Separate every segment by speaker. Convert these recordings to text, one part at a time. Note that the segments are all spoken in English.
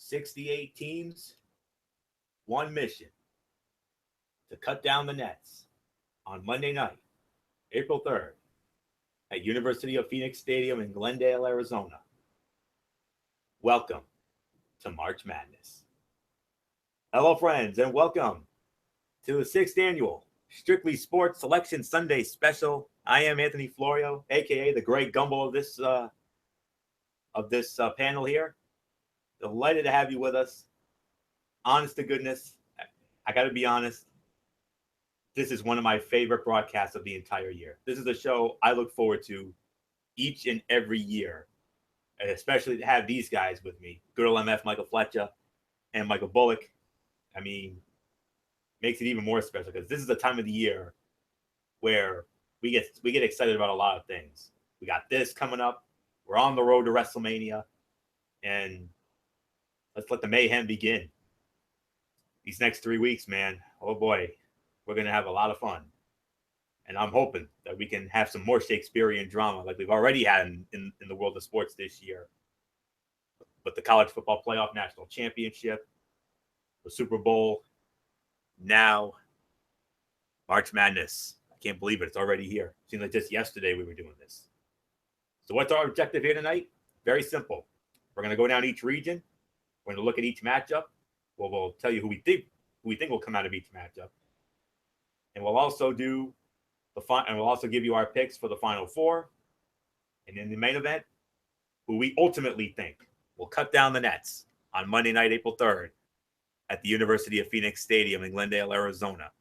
Speaker 1: 68 teams, one mission to cut down the nets on Monday night, April 3rd, at University of Phoenix Stadium in Glendale, Arizona. Welcome to March Madness. Hello, friends, and welcome to the 6th annual Strictly Sports Selection Sunday Special. I am Anthony Florio, aka the Greg Gumbel of this panel here. Delighted to have you with us. Honest to goodness, I got to be honest. This is one of my favorite broadcasts of the entire year. This is a show I look forward to each and every year, and especially to have these guys with me. Good old MF Michael Fletcher and Michael Bullock. I mean, makes it even more special because this is the time of the year where we get excited about a lot of things. We got this coming up. We're on the road to WrestleMania, and let's let the mayhem begin. These next 3 weeks, man, oh boy, we're going to have a lot of fun. And I'm hoping that we can have some more Shakespearean drama like we've already had in the world of sports this year. But the College Football Playoff National Championship, the Super Bowl, now March Madness. I can't believe it. It's already here. Seems like just yesterday we were doing this. So what's our objective here tonight? Very simple. We're going to go down each region. We're going to look at each matchup. We'll tell you who we think will come out of each matchup. And we'll also do we'll also give you our picks for the Final Four. And in the main event, who we ultimately think will cut down the nets on Monday night, April 3rd, at the University of Phoenix Stadium in Glendale, Arizona.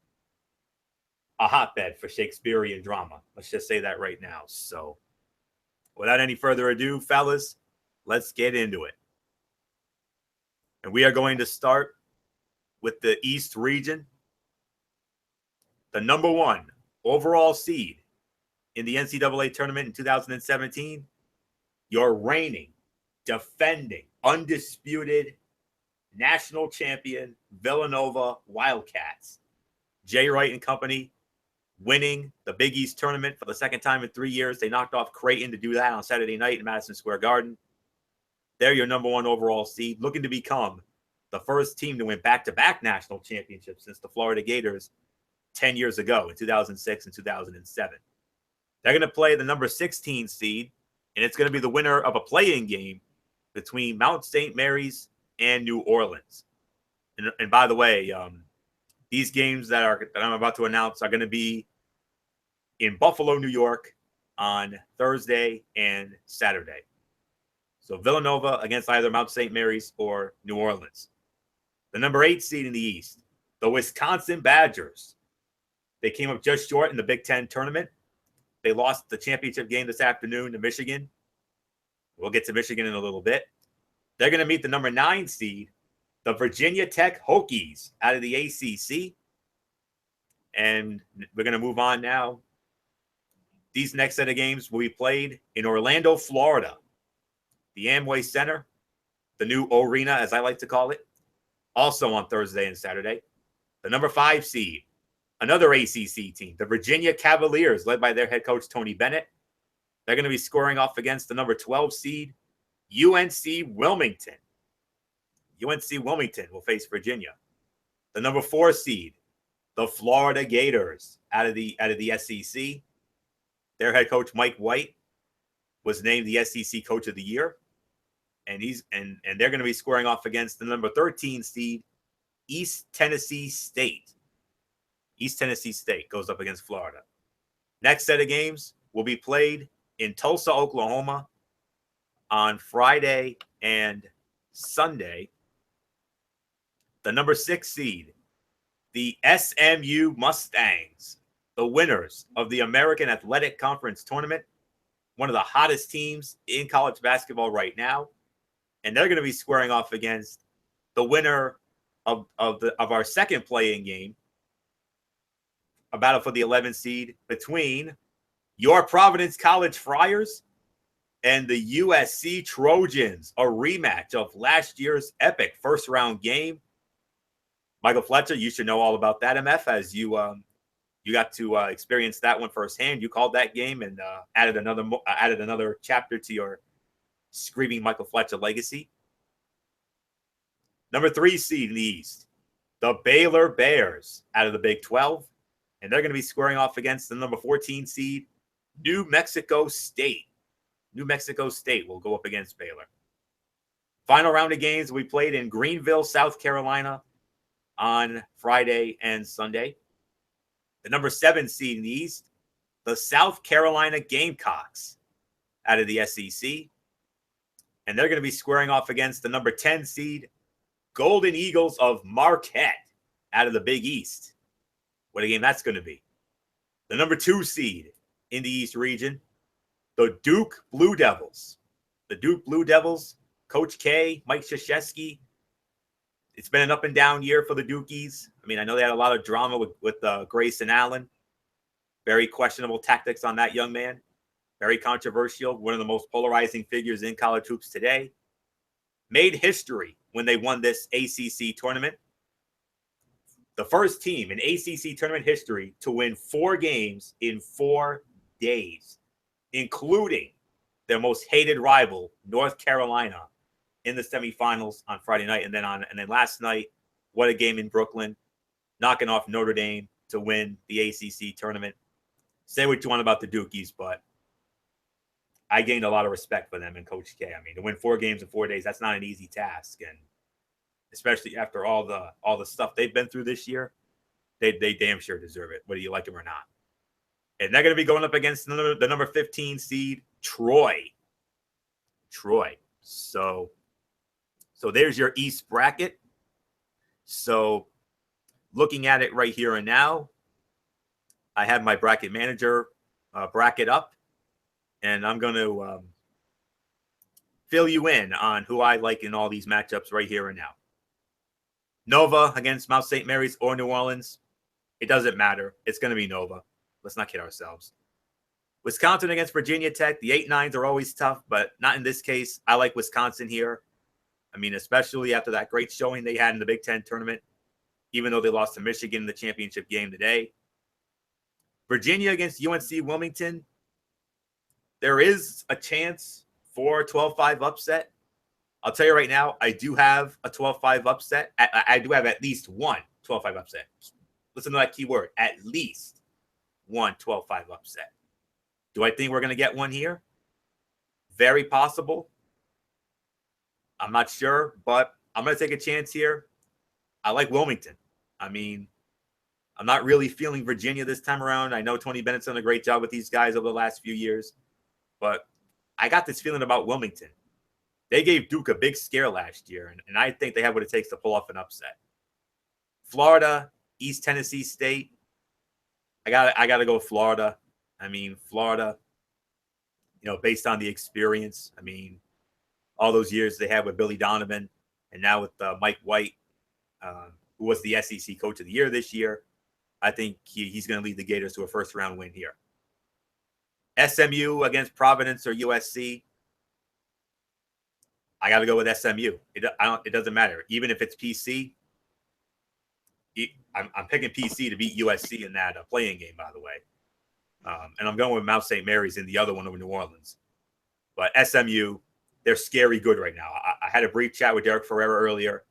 Speaker 1: A hotbed for Shakespearean drama. Let's just say that right now. So without any further ado, fellas, let's get into it. And we are going to start with the East region. The number one overall seed in the NCAA tournament in 2017, your reigning, defending, undisputed national champion Villanova Wildcats. Jay Wright and company winning the Big East tournament for the second time in 3 years. They knocked off Creighton to do that on Saturday night in Madison Square Garden. They're your number one overall seed, looking to become the first team to win back-to-back national championships since the Florida Gators 10 years ago in 2006 and 2007. They're going to play the number 16 seed, and it's going to be the winner of a play-in game between Mount St. Mary's and New Orleans. And by the way, these games that I'm about to announce are going to be in Buffalo, New York on Thursday and Saturday. So Villanova against either Mount St. Mary's or New Orleans. The number 8 seed in the East, the Wisconsin Badgers. They came up just short in the Big Ten tournament. They lost the championship game this afternoon to Michigan. We'll get to Michigan in a little bit. They're going to meet the number 9 seed, the Virginia Tech Hokies out of the ACC. And we're going to move on now. These next set of games will be played in Orlando, Florida. The Amway Center, the new arena, as I like to call it, also on Thursday and Saturday. The number 5 seed, another ACC team, the Virginia Cavaliers, led by their head coach, Tony Bennett. They're going to be scoring off against the number 12 seed, UNC Wilmington. UNC Wilmington will face Virginia. The number 4 seed, the Florida Gators out of the SEC. Their head coach, Mike White, was named the SEC Coach of the Year. And they're going to be squaring off against the number 13 seed, East Tennessee State. East Tennessee State goes up against Florida. Next set of games will be played in Tulsa, Oklahoma on Friday and Sunday. The number 6 seed, the SMU Mustangs, the winners of the American Athletic Conference Tournament, one of the hottest teams in college basketball right now. And they're going to be squaring off against the winner of our second play-in game, a battle for the 11th seed between your Providence College Friars and the USC Trojans, a rematch of last year's epic first-round game. Michael Fletcher, you should know all about that, MF, as you got to experience that one firsthand. You called that game and added another chapter to your Screaming Michael Fletcher legacy. Number 3 seed in the East, the Baylor Bears out of the Big 12. And they're going to be squaring off against the number 14 seed, New Mexico State. New Mexico State will go up against Baylor. Final round of games we played in Greenville, South Carolina on Friday and Sunday. The number 7 seed in the East, the South Carolina Gamecocks out of the SEC. And they're going to be squaring off against the number 10 seed, Golden Eagles of Marquette out of the Big East. What a game that's going to be. The number 2 seed in the East region, the Duke Blue Devils. The Duke Blue Devils, Coach K, Mike Krzyzewski. It's been an up and down year for the Dukies. I mean, I know they had a lot of drama with Grayson Allen. Very questionable tactics on that young man. Very controversial. One of the most polarizing figures in college hoops today. Made history when they won this ACC tournament. The first team in ACC tournament history to win 4 games in 4 days, including their most hated rival, North Carolina, in the semifinals on Friday night. And then last night, what a game in Brooklyn, knocking off Notre Dame to win the ACC tournament. Say what you want about the Dukies, but I gained a lot of respect for them and Coach K. I mean, to win 4 games in 4 days, that's not an easy task. And especially after all the stuff they've been through this year, they damn sure deserve it, whether you like them or not. And they're going to be going up against the number 15 seed, Troy. So there's your East bracket. So looking at it right here and now, I have my bracket manager bracket up, and I'm going to fill you in on who I like in all these matchups right here and now. Nova against Mount St. Mary's or New Orleans. It doesn't matter. It's going to be Nova. Let's not kid ourselves. Wisconsin against Virginia Tech. The 8-9s are always tough, but not in this case. I like Wisconsin here. I mean, especially after that great showing they had in the Big Ten tournament, even though they lost to Michigan in the championship game today. Virginia against UNC Wilmington. There is a chance for a 12-5 upset. I'll tell you right now, I do have a 12-5 upset. I do have at least one 12-5 upset. Listen to that key word, at least one 12-5 upset. Do I think we're going to get one here? Very possible. I'm not sure, but I'm going to take a chance here. I like Wilmington. I mean, I'm not really feeling Virginia this time around. I know Tony Bennett's done a great job with these guys over the last few years, but I got this feeling about Wilmington. They gave Duke a big scare last year, and I think they have what it takes to pull off an upset. Florida, East Tennessee State. I got to go Florida. I mean, Florida, based on the experience. I mean, all those years they had with Billy Donovan, and now with Mike White, who was the SEC Coach of the Year this year. I think he's going to lead the Gators to a first-round win here. SMU against Providence or USC. I got to go with SMU. It doesn't matter. Even if it's PC, I'm picking PC to beat USC in that playing game, by the way. And I'm going with Mount St. Mary's in the other one over New Orleans. But SMU, they're scary good right now. I had a brief chat with Derek Ferreira earlier.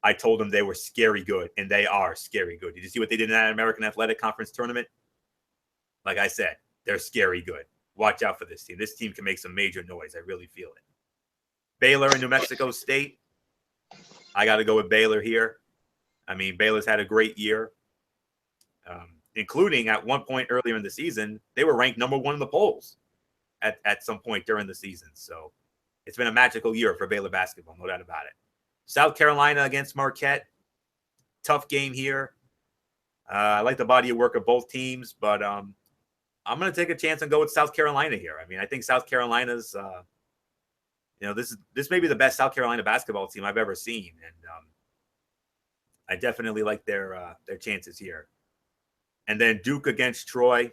Speaker 1: I told them they were scary good, and they are scary good. Did you see what they did in that American Athletic Conference tournament? Like I said, they're scary good. Watch out for this team. This team can make some major noise. I really feel it. Baylor and New Mexico State. I got to go with Baylor here. I mean, Baylor's had a great year, including at one point earlier in the season, they were ranked number 1 in the polls at some point during the season. So it's been a magical year for Baylor basketball, no doubt about it. South Carolina against Marquette. Tough game here. I like the body of work of both teams, but I'm going to take a chance and go with South Carolina here. I mean, I think South Carolina's, this may be the best South Carolina basketball team I've ever seen, and I definitely like their chances here. And then Duke against Troy.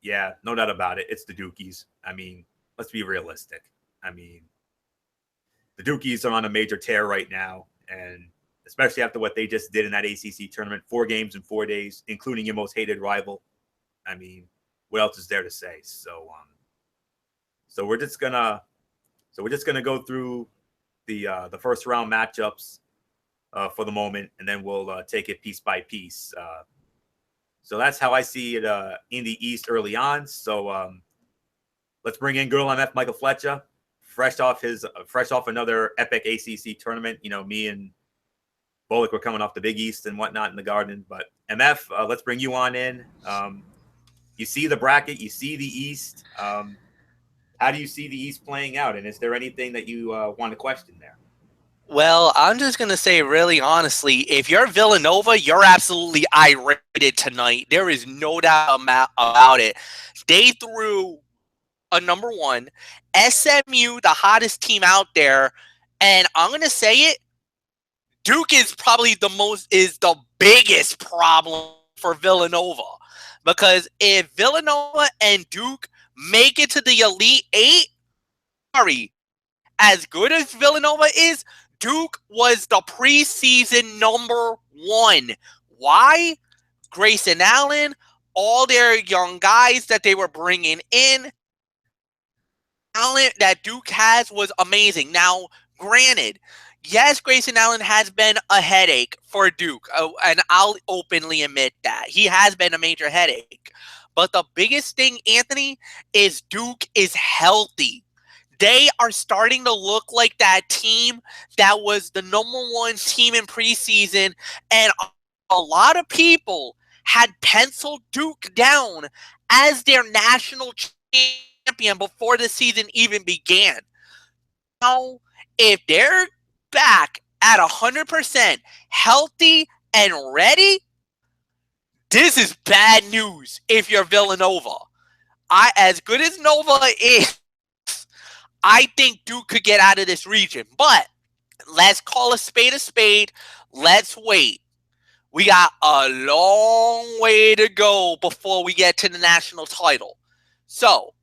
Speaker 1: Yeah, no doubt about it. It's the Dukies. I mean, let's be realistic. I mean, the Dukies are on a major tear right now, and especially after what they just did in that ACC tournament, 4 games in 4 days, including your most hated rival. I mean, what else is there to say? So we're just gonna go through the first round matchups. for the moment, and then we'll take it piece by piece. So that's how I see it in the East early on. So let's bring in Girl MF Michael Fletcher, fresh off another epic ACC tournament. You know, me and Bullock were coming off the Big East and whatnot in the Garden. But MF, let's bring you on in. You see the bracket, you see the East. How do you see the East playing out? And is there anything that you want to question there?
Speaker 2: Well, I'm just going to say really honestly, if you're Villanova, you're absolutely irate tonight. There is no doubt about it. They threw a number one, SMU, the hottest team out there, and I'm going to say it, Duke is probably the biggest problem for Villanova. Because if Villanova and Duke make it to the Elite Eight, sorry, as good as Villanova is, Duke was the preseason number one. Why? Grayson Allen, all their young guys that they were bringing in, talent that Duke has was amazing. Now, granted, yes, Grayson Allen has been a headache for Duke, and I'll openly admit that. He has been a major headache. But the biggest thing, Anthony, is Duke is healthy. They are starting to look like that team that was the number one team in preseason, and a lot of people had penciled Duke down as their national champion before the season even began. Now, if they're back at 100% healthy and ready, this is bad news if you're Villanova. As good as Nova is, I think Duke could get out of this region. But let's call a spade a spade. Let's wait. We got a long way to go before we get to the national title. So,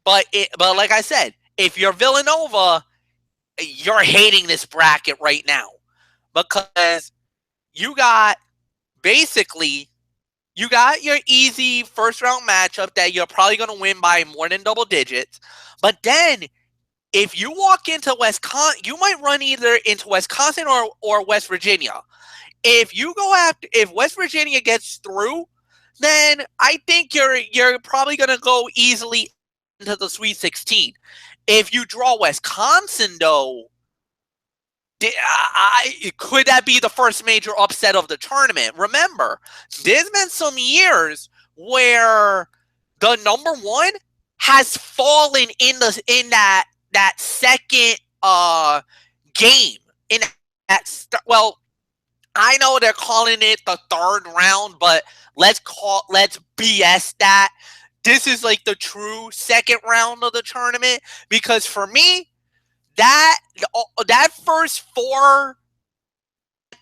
Speaker 2: but like I said, if you're Villanova, you're hating this bracket right now because you got your easy first round matchup that you're probably going to win by more than double digits. But then if you walk into Wisconsin, you might run either into Wisconsin or West Virginia. If West Virginia gets through, then I think you're probably going to go easily into the Sweet 16. If you draw Wisconsin, though, could that be the first major upset of the tournament? Remember, there's been some years where the number one has fallen in that second game. I know they're calling it the third round, but let's BS that. This is like the true second round of the tournament because for me, that first four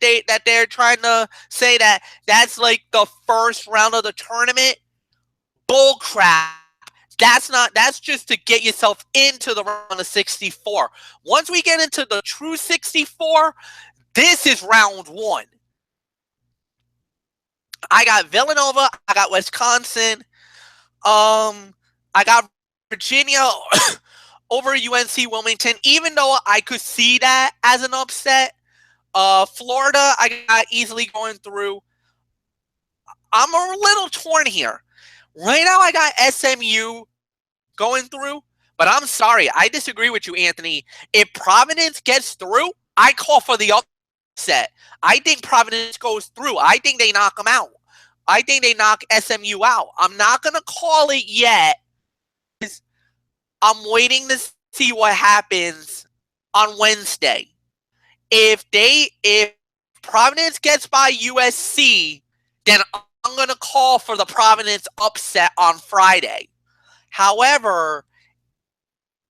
Speaker 2: that they're trying to say that's like the first round of the tournament, bull crap. That's just to get yourself into the round of 64. Once we get into the true 64, this is round one. I got Villanova, I got Wisconsin, I got Virginia over UNC Wilmington, even though I could see that as an upset. Florida, I got easily going through. I'm a little torn here. Right now, I got SMU going through, but I'm sorry. I disagree with you, Anthony. If Providence gets through, I call for the upset. I think Providence goes through. I think they knock them out. I think they knock SMU out. I'm not going to call it yet. I'm waiting to see what happens on Wednesday. If Providence gets by USC, then I'm going to call for the Providence upset on Friday. However,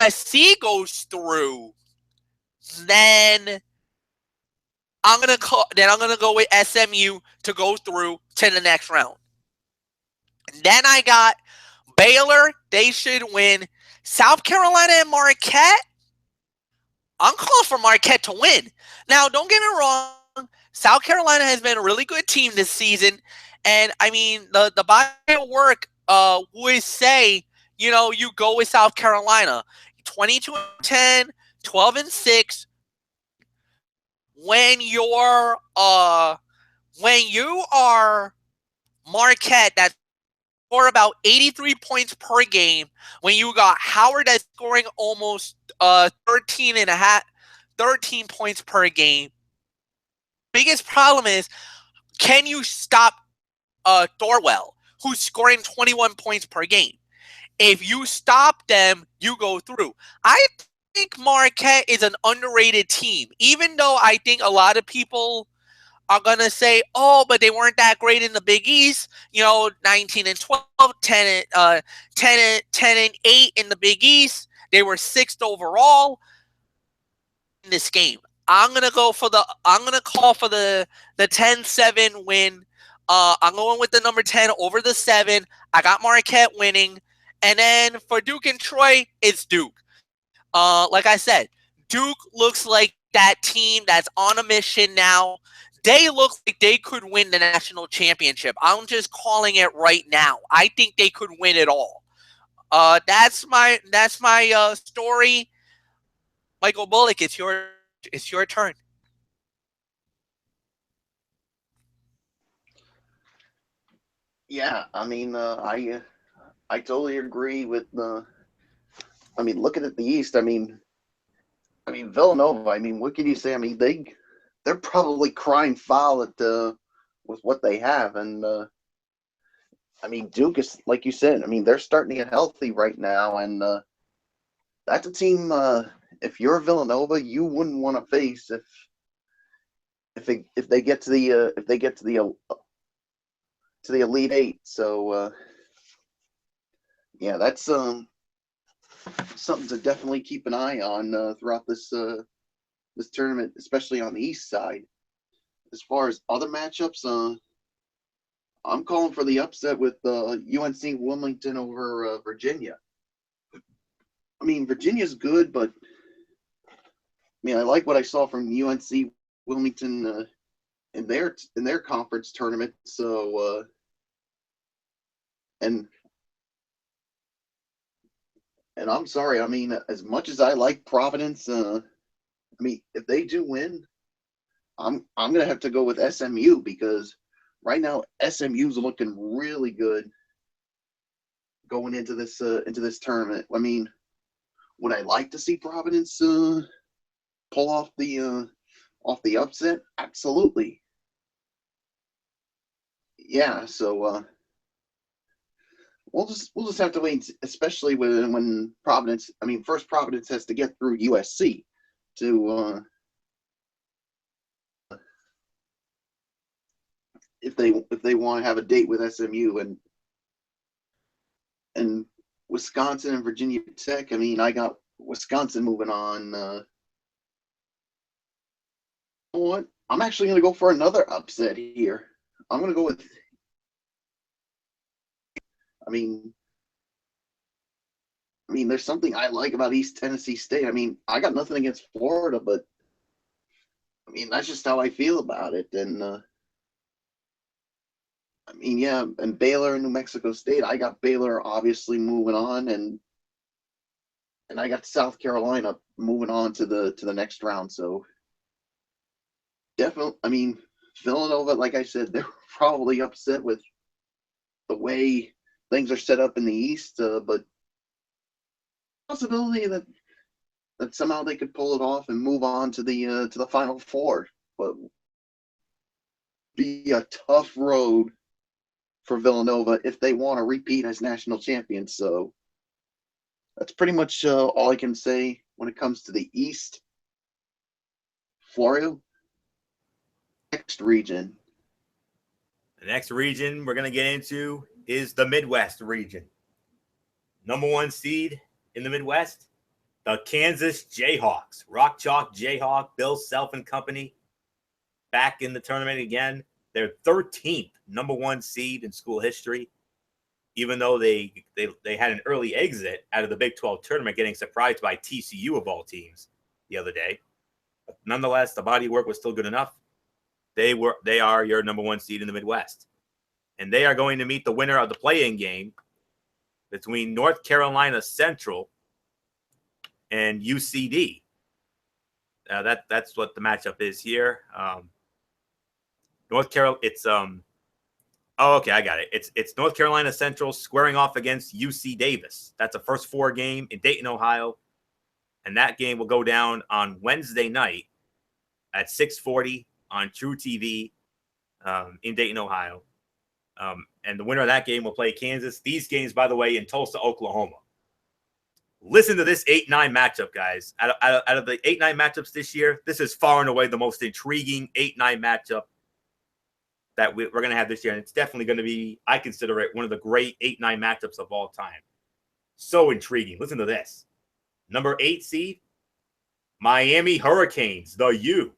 Speaker 2: if USC goes through, then I'm going to go with SMU to go through to the next round. And then I got Baylor. They should win. South Carolina and Marquette. I'm calling for Marquette to win. Now, don't get me wrong. South Carolina has been a really good team this season. And, I mean, the body of work would say, you go with South Carolina. 22-10, 12-6. when you're when you are Marquette that score about 83 points per game, when you got Howard that's scoring almost 13 points per game. Biggest problem is, can you stop Thorwell, who's scoring 21 points per game? If you stop them, you go through. I think Marquette is an underrated team, even though I think a lot of people are going to say, oh, but they weren't that great in the Big East. 19 and 12, 10 and 8 in the Big East. They were 6th overall in this game. I'm going to call for the 10-7 win. I'm going with the number 10 over the 7. I got Marquette winning. And then for Duke and Troy, it's Duke. Like I said, Duke looks like that team that's on a mission now. They look like they could win the national championship. I'm just calling it right now. I think they could win it all. That's my story. Michael Bullock, it's your turn.
Speaker 3: Yeah, I mean, I totally agree with the. I mean, looking at the East, I mean Villanova. I mean, what can you say? I mean, they're probably crying foul at with what they have, and I mean, Duke is like you said. I mean, they're starting to get healthy right now, and that's a team. If you're Villanova, you wouldn't want to face if they get to the Elite Eight. So yeah, that's something to definitely keep an eye on throughout this tournament, especially on the East side. As far as other matchups, I'm calling for the upset with UNC Wilmington over Virginia. I mean, Virginia's good, but I mean, I like what I saw from UNC Wilmington in their conference tournament. So and I'm sorry. I mean, as much as I like Providence, I mean, if they do win, I'm gonna have to go with SMU because right now SMU's looking really good going into this tournament. I mean, would I like to see Providence pull off the upset? Absolutely. Yeah. So we'll just have to wait, especially when Providence. I mean, first Providence has to get through USC to if they want to have a date with SMU and Wisconsin and Virginia Tech. I mean, I got Wisconsin moving on. You know what? I'm actually going to go for another upset here. I'm going to go with. I mean, there's something I like about East Tennessee State. I mean, I got nothing against Florida, but I mean that's just how I feel about it. And I mean, yeah, and Baylor and New Mexico State. I got Baylor obviously moving on, and I got South Carolina moving on to the next round. So definitely, I mean, Villanova, like I said, they're probably upset with the way things are set up in the East, but possibility that somehow they could pull it off and move on to the Final Four, but be a tough road for Villanova if they want to repeat as national champions. So that's pretty much all I can say when it comes to the East. Florio, next region.
Speaker 1: The next region we're going to get into is the Midwest region. Number 1 seed in the Midwest, the Kansas Jayhawks. Rock Chalk Jayhawk, Bill Self and company, back in the tournament again. They're 13th number 1 seed in school history, even though they had an early exit out of the Big 12 tournament, getting surprised by TCU of all teams the other day. But nonetheless, the body work was still good enough. They are your number 1 seed in the Midwest. And they are going to meet the winner of the play-in game between North Carolina Central and UCD. That's what the matchup is here. North Carolina. It's Oh, okay, I got it. It's North Carolina Central squaring off against UC Davis. That's a first 4 game in Dayton, Ohio, and that game will go down on Wednesday night at 6:40 on True TV in Dayton, Ohio. And the winner of that game will play Kansas. These games, by the way, in Tulsa, Oklahoma. Listen to this 8-9 matchup, guys. Out of the 8-9 matchups this year, this is far and away the most intriguing 8-9 matchup that we're going to have this year. And it's definitely going to be, I consider it, one of the great 8-9 matchups of all time. So intriguing. Listen to this. Number 8 seed, Miami Hurricanes, the U,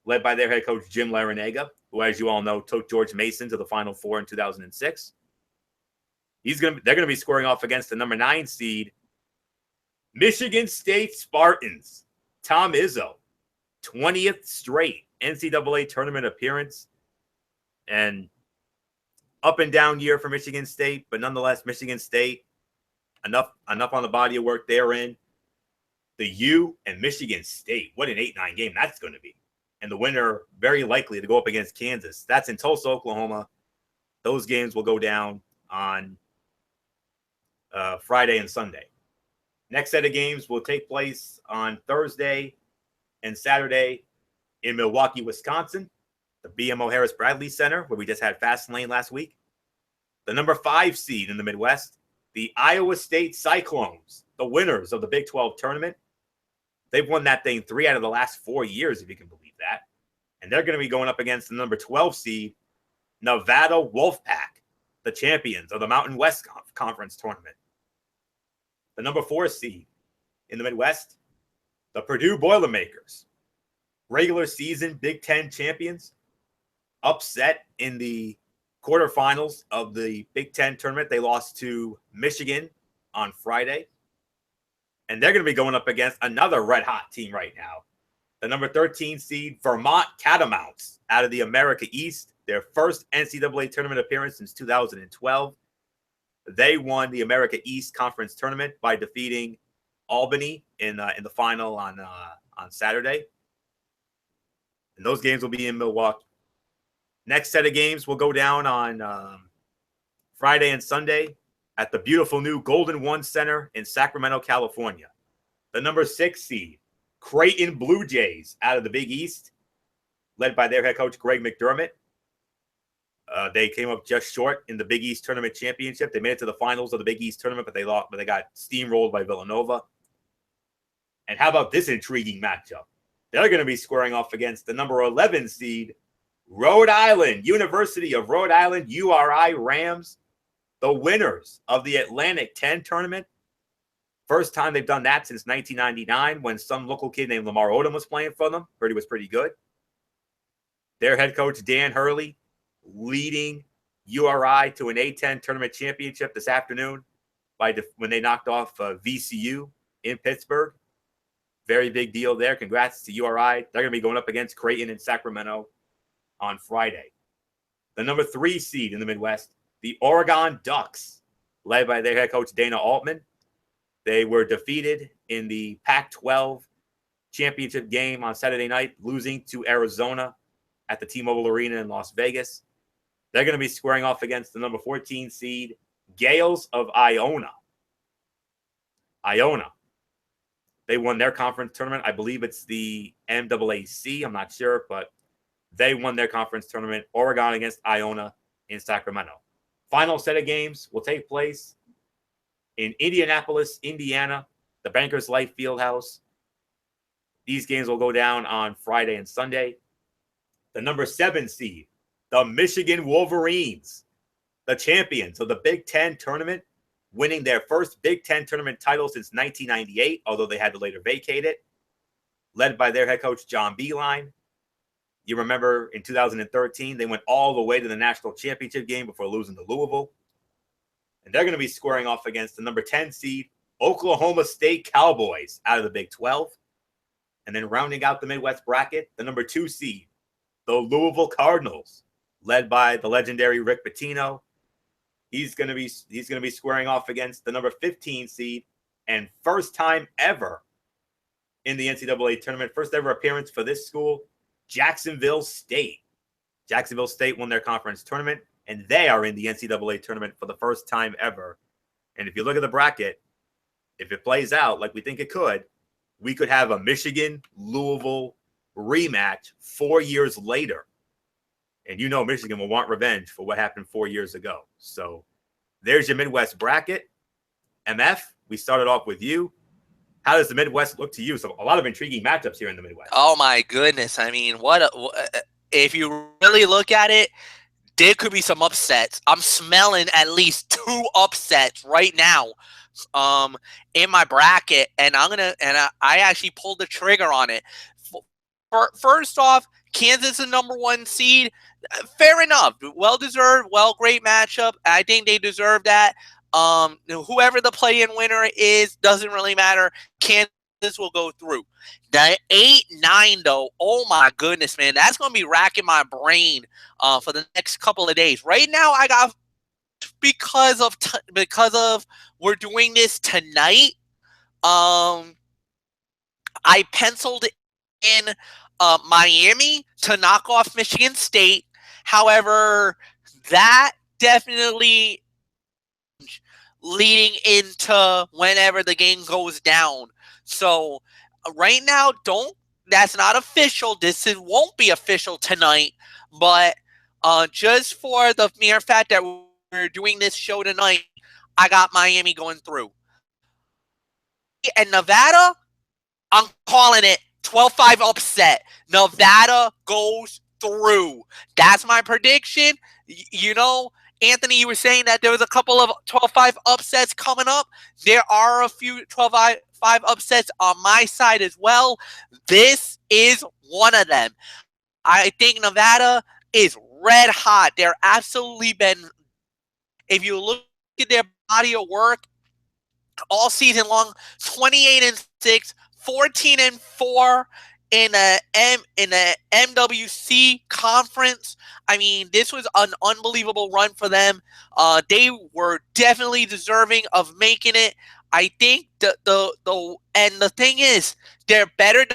Speaker 1: led by their head coach, Jim Larrañaga, who, as you all know, took George Mason to the Final Four in 2006. They're going to be squaring off against the number 9 seed, Michigan State Spartans, Tom Izzo, 20th straight NCAA tournament appearance, and up and down year for Michigan State, but nonetheless, Michigan State, enough on the body of work they're in. The U and Michigan State, what an 8-9 game that's going to be. And the winner very likely to go up against Kansas. That's in Tulsa, Oklahoma. Those games will go down on Friday and Sunday. Next set of games will take place on Thursday and Saturday in Milwaukee, Wisconsin, the BMO Harris Bradley Center, where we just had Fastlane last week. The number 5 seed in the Midwest, the Iowa State Cyclones, the winners of the Big 12 tournament. They've won that thing 3 out of the last 4 years, if you can believe that. And they're going to be going up against the number 12 seed, Nevada Wolfpack, the champions of the Mountain West Conference tournament. The number 4 seed in the Midwest, the Purdue Boilermakers, regular season Big Ten champions, upset in the quarterfinals of the Big Ten tournament. They lost to Michigan on Friday. And they're going to be going up against another red-hot team right now, the number 13 seed Vermont Catamounts out of the America East, their first NCAA tournament appearance since 2012. They won the America East Conference tournament by defeating Albany in the final on Saturday. And those games will be in Milwaukee. Next set of games will go down on Friday and Sunday at the beautiful new Golden One Center in Sacramento, California. The number 6 seed, Creighton Blue Jays out of the Big East, led by their head coach, Greg McDermott. They came up just short in the Big East Tournament Championship. They made it to the finals of the Big East Tournament, but they got steamrolled by Villanova. And how about this intriguing matchup? They're going to be squaring off against the number 11 seed, Rhode Island, University of Rhode Island, URI Rams, the winners of the Atlantic 10 tournament. First time they've done that since 1999 when some local kid named Lamar Odom was playing for them. Heard he was pretty good. Their head coach, Dan Hurley, leading URI to an A10 tournament championship this afternoon when they knocked off VCU in Pittsburgh. Very big deal there. Congrats to URI. They're going to be going up against Creighton in Sacramento on Friday. The number 3 seed in the Midwest, the Oregon Ducks, led by their head coach, Dana Altman. They were defeated in the Pac-12 championship game on Saturday night, losing to Arizona at the T-Mobile Arena in Las Vegas. They're going to be squaring off against the number 14 seed, Gales of Iona. They won their conference tournament. I believe it's the MAAC. I'm not sure, but they won their conference tournament. Oregon against Iona in Sacramento. Final set of games will take place in Indianapolis, Indiana, the Bankers Life Fieldhouse. These games will go down on Friday and Sunday. The number 7 seed, the Michigan Wolverines, the champions of the Big Ten tournament, winning their first Big Ten tournament title since 1998, although they had to later vacate it, led by their head coach, John Beilein. You remember in 2013, they went all the way to the national championship game before losing to Louisville. And they're going to be squaring off against the number 10 seed, Oklahoma State Cowboys out of the Big 12. And then rounding out the Midwest bracket, the number 2 seed, the Louisville Cardinals, led by the legendary Rick Pitino. He's going to be squaring off against the number 15 seed and first time ever in the NCAA tournament. First ever appearance for this school, Jacksonville State. Jacksonville State won their conference tournament, and they are in the NCAA tournament for the first time ever. And if you look at the bracket, if it plays out like we think it could, we could have a Michigan-Louisville rematch 4 years later. And you know Michigan will want revenge for what happened 4 years ago. So there's your Midwest bracket. MF, we started off with you. How does the Midwest look to you? So a lot of intriguing matchups here in the Midwest.
Speaker 2: Oh, my goodness. I mean, if you really look at it, there could be some upsets. I'm smelling at least 2 upsets right now in my bracket, and I actually pulled the trigger on it. First off, Kansas is number 1 seed. Fair enough. Well-deserved, great matchup. I think they deserve that. Whoever the play-in winner is, doesn't really matter. Kansas will go through. The 8-9, though, oh my goodness, man. That's going to be racking my brain for the next couple of days. Right now, I got, because of we're doing this tonight, I penciled in Miami to knock off Michigan State. However, that definitely leading into whenever the game goes down. So right now, that's not official. Won't be official tonight, but just for the mere fact that we're doing this show tonight, I got Miami going through. And Nevada, I'm calling it 12-5 upset. Nevada goes through. That's my prediction. You know, Anthony, you were saying that there was a couple of 12-5 upsets coming up. There are a few 12-5 upsets on my side as well. This is one of them. I think Nevada is red hot. They're absolutely been, if you look at their body of work all season long, 28-6, 14-4 in the MWC conference. I mean, this was an unbelievable run for them. They were definitely deserving of making it. I think the thing is, they're better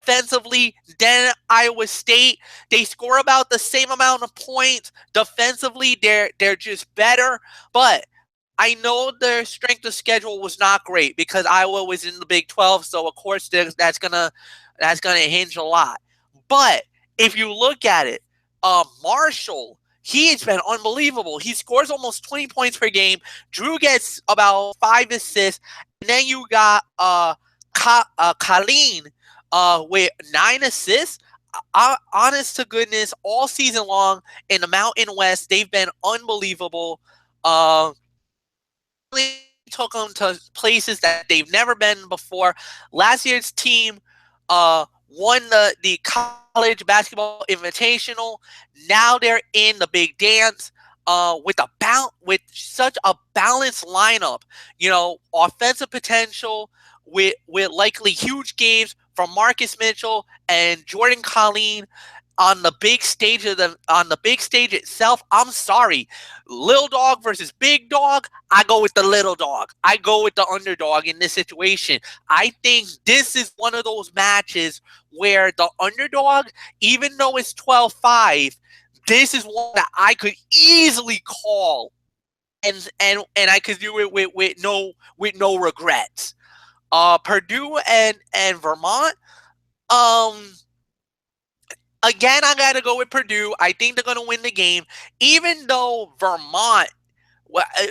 Speaker 2: defensively than Iowa State. They score about the same amount of points. Defensively, they're just better. But I know their strength of schedule was not great because Iowa was in the Big 12, so of course that's gonna hinge a lot. But if you look at it, Marshall, he's been unbelievable. He scores almost 20 points per game. Drew gets about 5 assists, and then you got Colleen with 9 assists. Honest to goodness, all season long in the Mountain West, they've been unbelievable. Took them to places that they've never been before. Last year's team won the college basketball invitational. Now they're in the big dance with such a balanced lineup. You know, offensive potential with likely huge games from Marcus Mitchell and Jordan Colleen on the big stage itself. I'm sorry, little dog versus big dog. I go with the little dog. I go with the underdog in this situation. I think this is one of those matches where the underdog, even though it's 12-5, this is one that I could easily call, and I could do it with no regrets. Purdue and Vermont. Again, I got to go with Purdue. I think they're going to win the game, even though Vermont,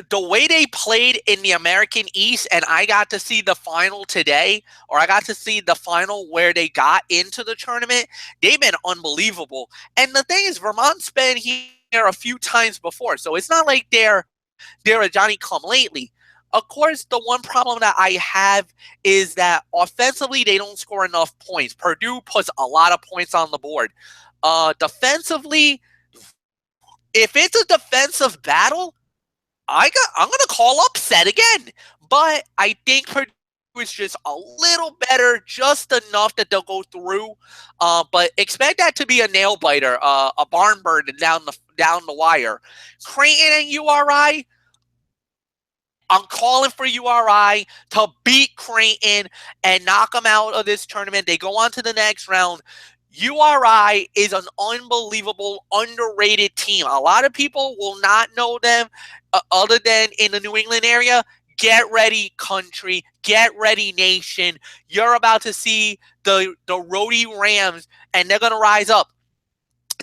Speaker 2: the way they played in the American East, and I got to see the final today, or I got to see the final where they got into the tournament, they've been unbelievable. And the thing is, Vermont's been here a few times before, so it's not like they're a Johnny-come-lately. Of course, the one problem that I have is that offensively, they don't score enough points. Purdue puts a lot of points on the board. Defensively, if it's a defensive battle, I'm going to call upset again. But I think Purdue is just a little better, just enough that they'll go through. But expect that to be a nail biter, a barn burner down the wire. Creighton and URI, I'm calling for URI to beat Creighton and knock them out of this tournament. They go on to the next round. URI is an unbelievable, underrated team. A lot of people will not know them other than in the New England area. Get ready, country. Get ready, nation. You're about to see the Rhody Rams, and they're going to rise up.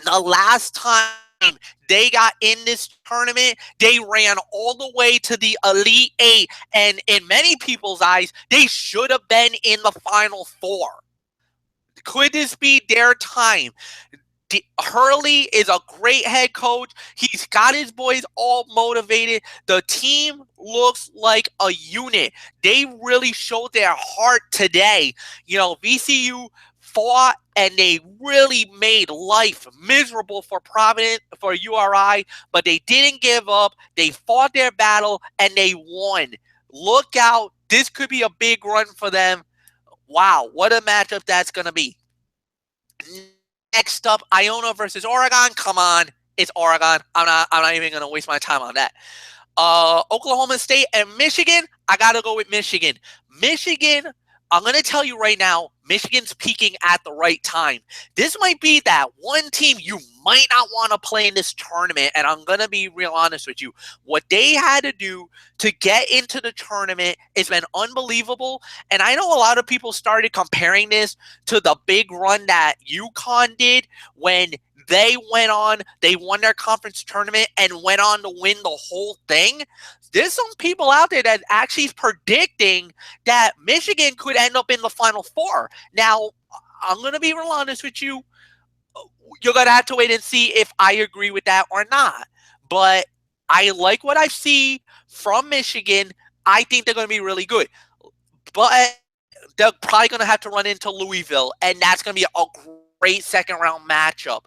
Speaker 2: The last time they got in this tournament, they ran all the way to the Elite Eight, and in many people's eyes, they should have been in the Final Four. Could this be their time? Hurley is a great head coach. He's got his boys all motivated. The team looks like a unit. They really showed their heart today. You know, VCU fought and they really made life miserable for Providence, for URI, but they didn't give up. They fought their battle and they won. Look out. This could be a big run for them. Wow, what a matchup that's going to be. Next up, Iona versus Oregon. Come on, it's Oregon. I'm not even going to waste my time on that. Oklahoma State and Michigan. I got to go with Michigan. Michigan, I'm going to tell you right now, Michigan's peaking at the right time. This might be that one team you might not want to play in this tournament, and I'm going to be real honest with you. What they had to do to get into the tournament has been unbelievable, and I know a lot of people started comparing this to the big run that UConn did when they won their conference tournament and went on to win the whole thing. There's some people out there that actually is predicting that Michigan could end up in the Final Four. Now, I'm going to be real honest with you. You're going to have to wait and see if I agree with that or not. But I like what I see from Michigan. I think they're going to be really good. But they're probably going to have to run into Louisville, and that's going to be a great second-round matchup.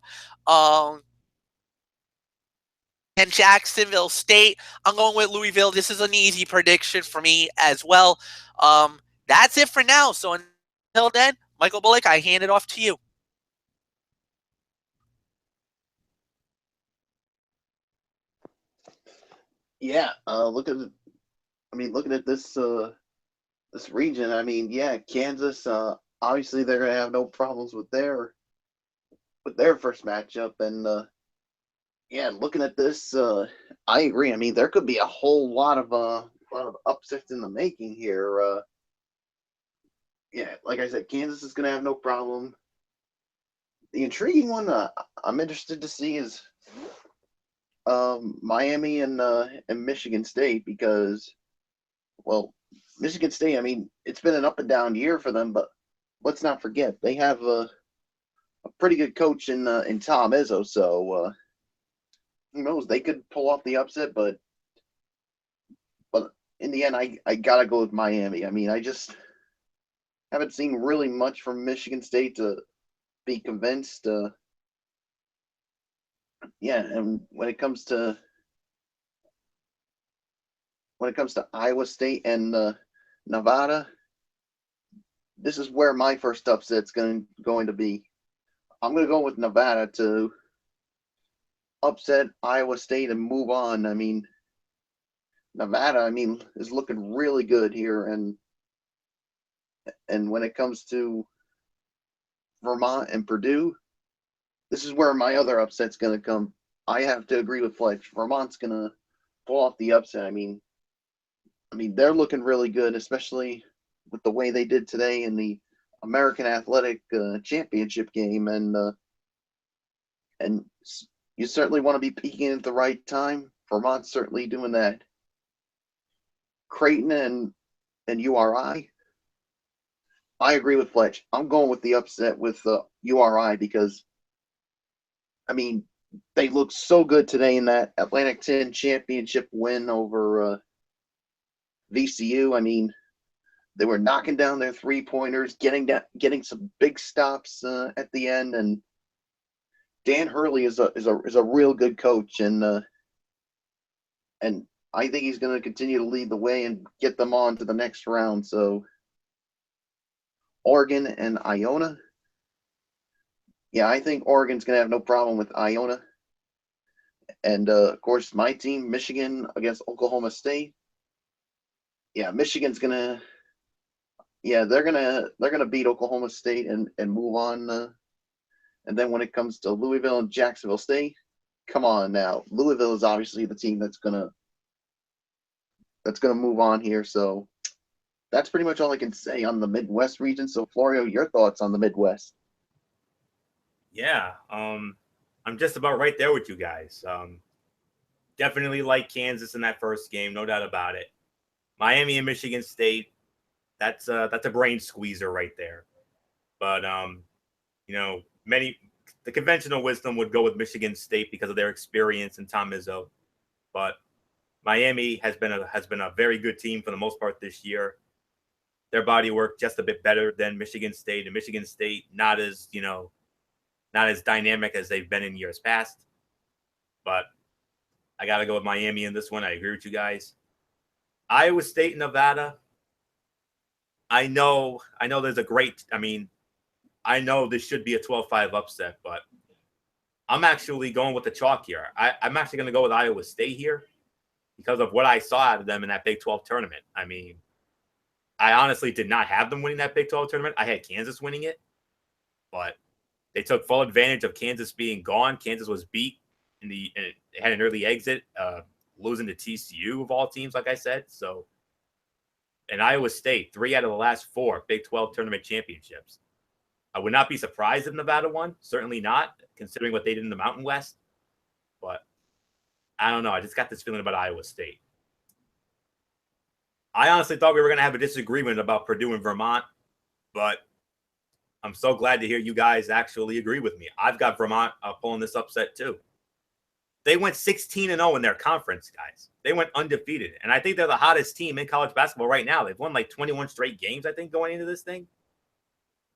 Speaker 2: And Jacksonville State, I'm going with Louisville. This is an easy prediction for me as well. That's it for now. So until then, Michael Bullock, I hand it off to you.
Speaker 3: Yeah, looking at this this region. I mean, yeah, Kansas. Obviously, they're gonna have no problems with their first matchup, and yeah, looking at this, I agree. I mean, there could be a whole lot of upsets in the making here. Yeah, like I said, Kansas is gonna have no problem. The intriguing one I'm interested to see is Miami and Michigan State, because, well, Michigan State, I mean, it's been an up and down year for them, but let's not forget they have a pretty good coach in Tom Izzo, so who knows, they could pull off the upset, but in the end, I gotta go with Miami. I mean, I just haven't seen really much from Michigan State to be convinced. Yeah, and when it comes to Iowa State and Nevada, this is where my first upset's going to be. I'm going to go with Nevada to upset Iowa State and move on. I mean, Nevada, I mean, is looking really good here, and when it comes to Vermont and Purdue, this is where my other upset's going to come. I have to agree with Fletch. Vermont's going to pull off the upset. I mean, they're looking really good, especially with the way they did today in the American Athletic Championship game, and you certainly want to be peaking at the right time. Vermont's certainly doing that. Creighton and URI, I agree with Fletch. I'm going with the upset with URI because, I mean, they looked so good today in that Atlantic 10 championship win over VCU. I mean, they were knocking down their three-pointers, getting some big stops at the end, and Dan Hurley is a real good coach, and I think he's going to continue to lead the way and get them on to the next round. So Oregon and Iona. Yeah, I think Oregon's going to have no problem with Iona. And, of course, my team, Michigan, against Oklahoma State. yeah, Michigan's gonna. Yeah, they're gonna beat Oklahoma State and move on. And then when it comes to Louisville and Jacksonville State, come on now. Louisville is obviously the team that's gonna move on here. So that's pretty much all I can say on the Midwest region. So Florio, your thoughts on the Midwest?
Speaker 1: Yeah, I'm just about right there with you guys. Definitely like Kansas in that first game, no doubt about it. Miami and Michigan State, that's a brain squeezer right there. But the conventional wisdom would go with Michigan State because of their experience and Tom Izzo. But Miami has been a very good team for the most part this year. Their body work just a bit better than Michigan State, and Michigan State not as dynamic as they've been in years past. But I got to go with Miami in this one. I agree with you guys. Iowa State, Nevada. I know there's I know this should be a 12-5 upset, but I'm actually going with the chalk here. I'm actually going to go with Iowa State here because of what I saw out of them in that Big 12 tournament. I mean, I honestly did not have them winning that Big 12 tournament. I had Kansas winning it, but they took full advantage of Kansas being gone. Kansas was beat and it had an early exit, losing to TCU of all teams, like I said. So, and Iowa State, 3 out of the last 4 Big 12 tournament championships. I would not be surprised if Nevada won. Certainly not, considering what they did in the Mountain West. But I don't know. I just got this feeling about Iowa State. I honestly thought we were going to have a disagreement about Purdue and Vermont, but I'm so glad to hear you guys actually agree with me. I've got Vermont pulling this upset too. They went 16-0 in their conference, guys. They went undefeated. And I think they're the hottest team in college basketball right now. They've won like 21 straight games, I think, going into this thing.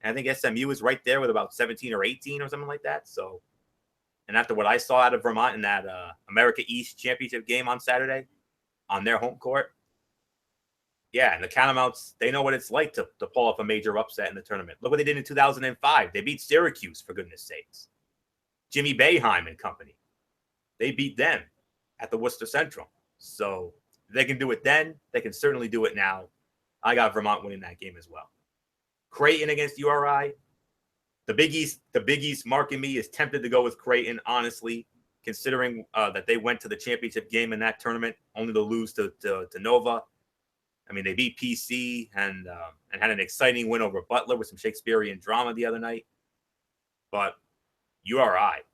Speaker 1: And I think SMU is right there with about 17 or 18 or something like that. So, and after what I saw out of Vermont in that America East championship game on Saturday on their home court, yeah, and the Catamounts, they know what it's like to pull off a major upset in the tournament. Look what they did in 2005. They beat Syracuse, for goodness sakes. Jimmy Boeheim and company. They beat them at the Worcester Central. So if they can do it then, they can certainly do it now. I got Vermont winning that game as well. Creighton against URI. The Big East marking me is tempted to go with Creighton, honestly, considering that they went to the championship game in that tournament, only to lose to Nova. I mean, they beat PC and had an exciting win over Butler with some Shakespearean drama the other night. But URI,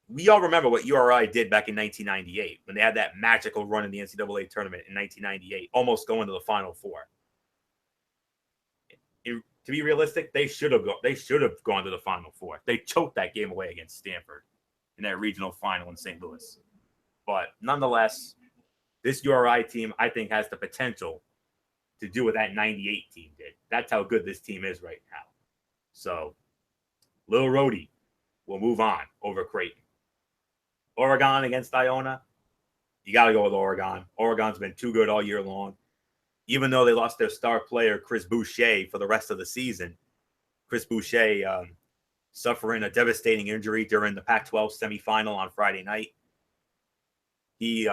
Speaker 1: we all remember what URI did back in 1998 when they had that magical run in the NCAA tournament in 1998, almost going to the Final Four. To be realistic, they should have gone to the Final Four. They choked that game away against Stanford in that regional final in St. Louis. But nonetheless, this URI team, I think, has the potential to do what that 98 team did. That's how good this team is right now. So, Lil Rhodey will move on over Creighton. Oregon against Iona. You got to go with Oregon. Oregon's been too good all year long. Even though they lost their star player, Chris Boucher, for the rest of the season. Chris Boucher suffering a devastating injury during the Pac-12 semifinal on Friday night. He's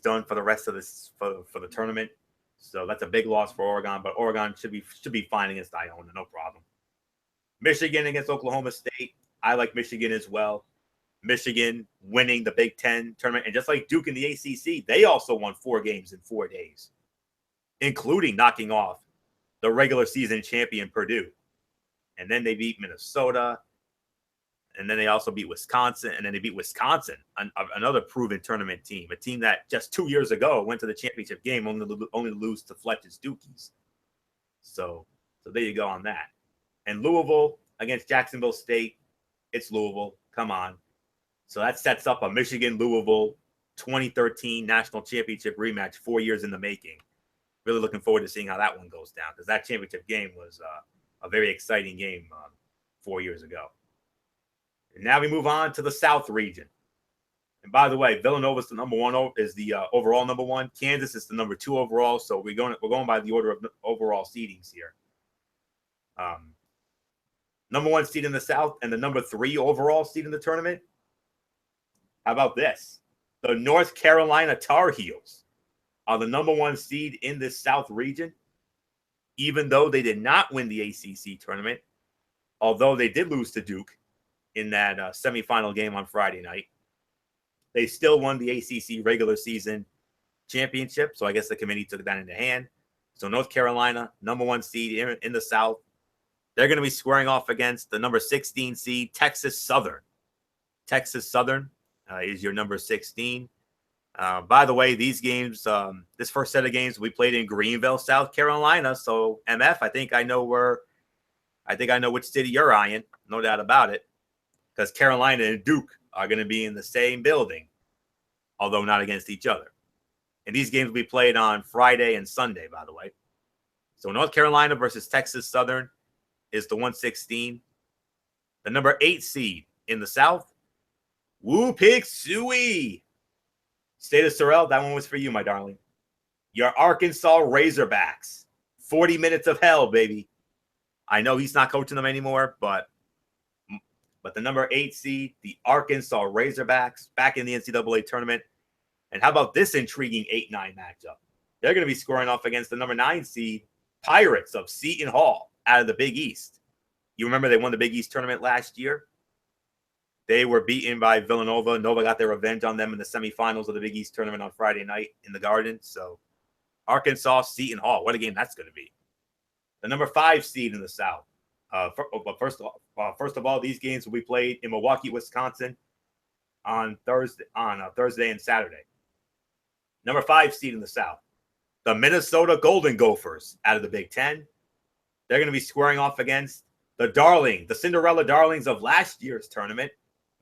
Speaker 1: done for the rest of this for the tournament. So that's a big loss for Oregon, but Oregon should be fine against Iona, no problem. Michigan against Oklahoma State. I like Michigan as well. Michigan winning the Big Ten tournament. And just like Duke in the ACC, they also won 4 games in 4 days, including knocking off the regular season champion Purdue. And then they beat Minnesota. And then they also beat Wisconsin. And then they beat Wisconsin, another proven tournament team, a team that just 2 years ago went to the championship game only to lose to Fletcher's Dukies. So there you go on that. And Louisville against Jacksonville State. It's Louisville. Come on. So that sets up a Michigan-Louisville 2013 national championship rematch 4 years in the making. Really looking forward to seeing how that one goes down because that championship game was a very exciting game 4 years ago. And now we move on to the South region. And by the way, Villanova is the number one, is the overall number one. Kansas is the number 2 overall. So we're going by the order of overall seedings here. Number 1 seed in the South and the number 3 overall seed in the tournament. How about this? The North Carolina Tar Heels are the number 1 seed in this South region, even though they did not win the ACC tournament, although they did lose to Duke in that semifinal game on Friday night. They still won the ACC regular season championship, so I guess the committee took that into hand. So North Carolina, number 1 seed in the South. They're going to be squaring off against the number 16 seed, Texas Southern. Texas Southern is your number 16. By the way, these games, this first set of games, we played in Greenville, South Carolina. So MF, I think I know which city you're eyeing, no doubt about it, because Carolina and Duke are going to be in the same building, although not against each other. And these games will be played on Friday and Sunday, by the way. So North Carolina versus Texas Southern is the 116. The number 8 seed in the South, Woo Pig Suey. State of Sorrel, that one was for you, my darling. Your Arkansas Razorbacks. 40 minutes of hell, baby. I know he's not coaching them anymore, but the number 8 seed, the Arkansas Razorbacks, back in the NCAA tournament. And how about this intriguing 8-9 matchup? They're going to be scoring off against the number 9 seed, Pirates of Seton Hall, out of the Big East. You remember they won the Big East tournament last year? They were beaten by Villanova. Nova got their revenge on them in the semifinals of the Big East tournament on Friday night in the Garden. So Arkansas, Seton Hall, what a game that's going to be. The number 5 seed in the South. But first of all, these games will be played in Milwaukee, Wisconsin on Thursday and Saturday. Number 5 seed in the South, the Minnesota Golden Gophers out of the Big Ten. They're going to be squaring off against the Cinderella darlings of last year's tournament,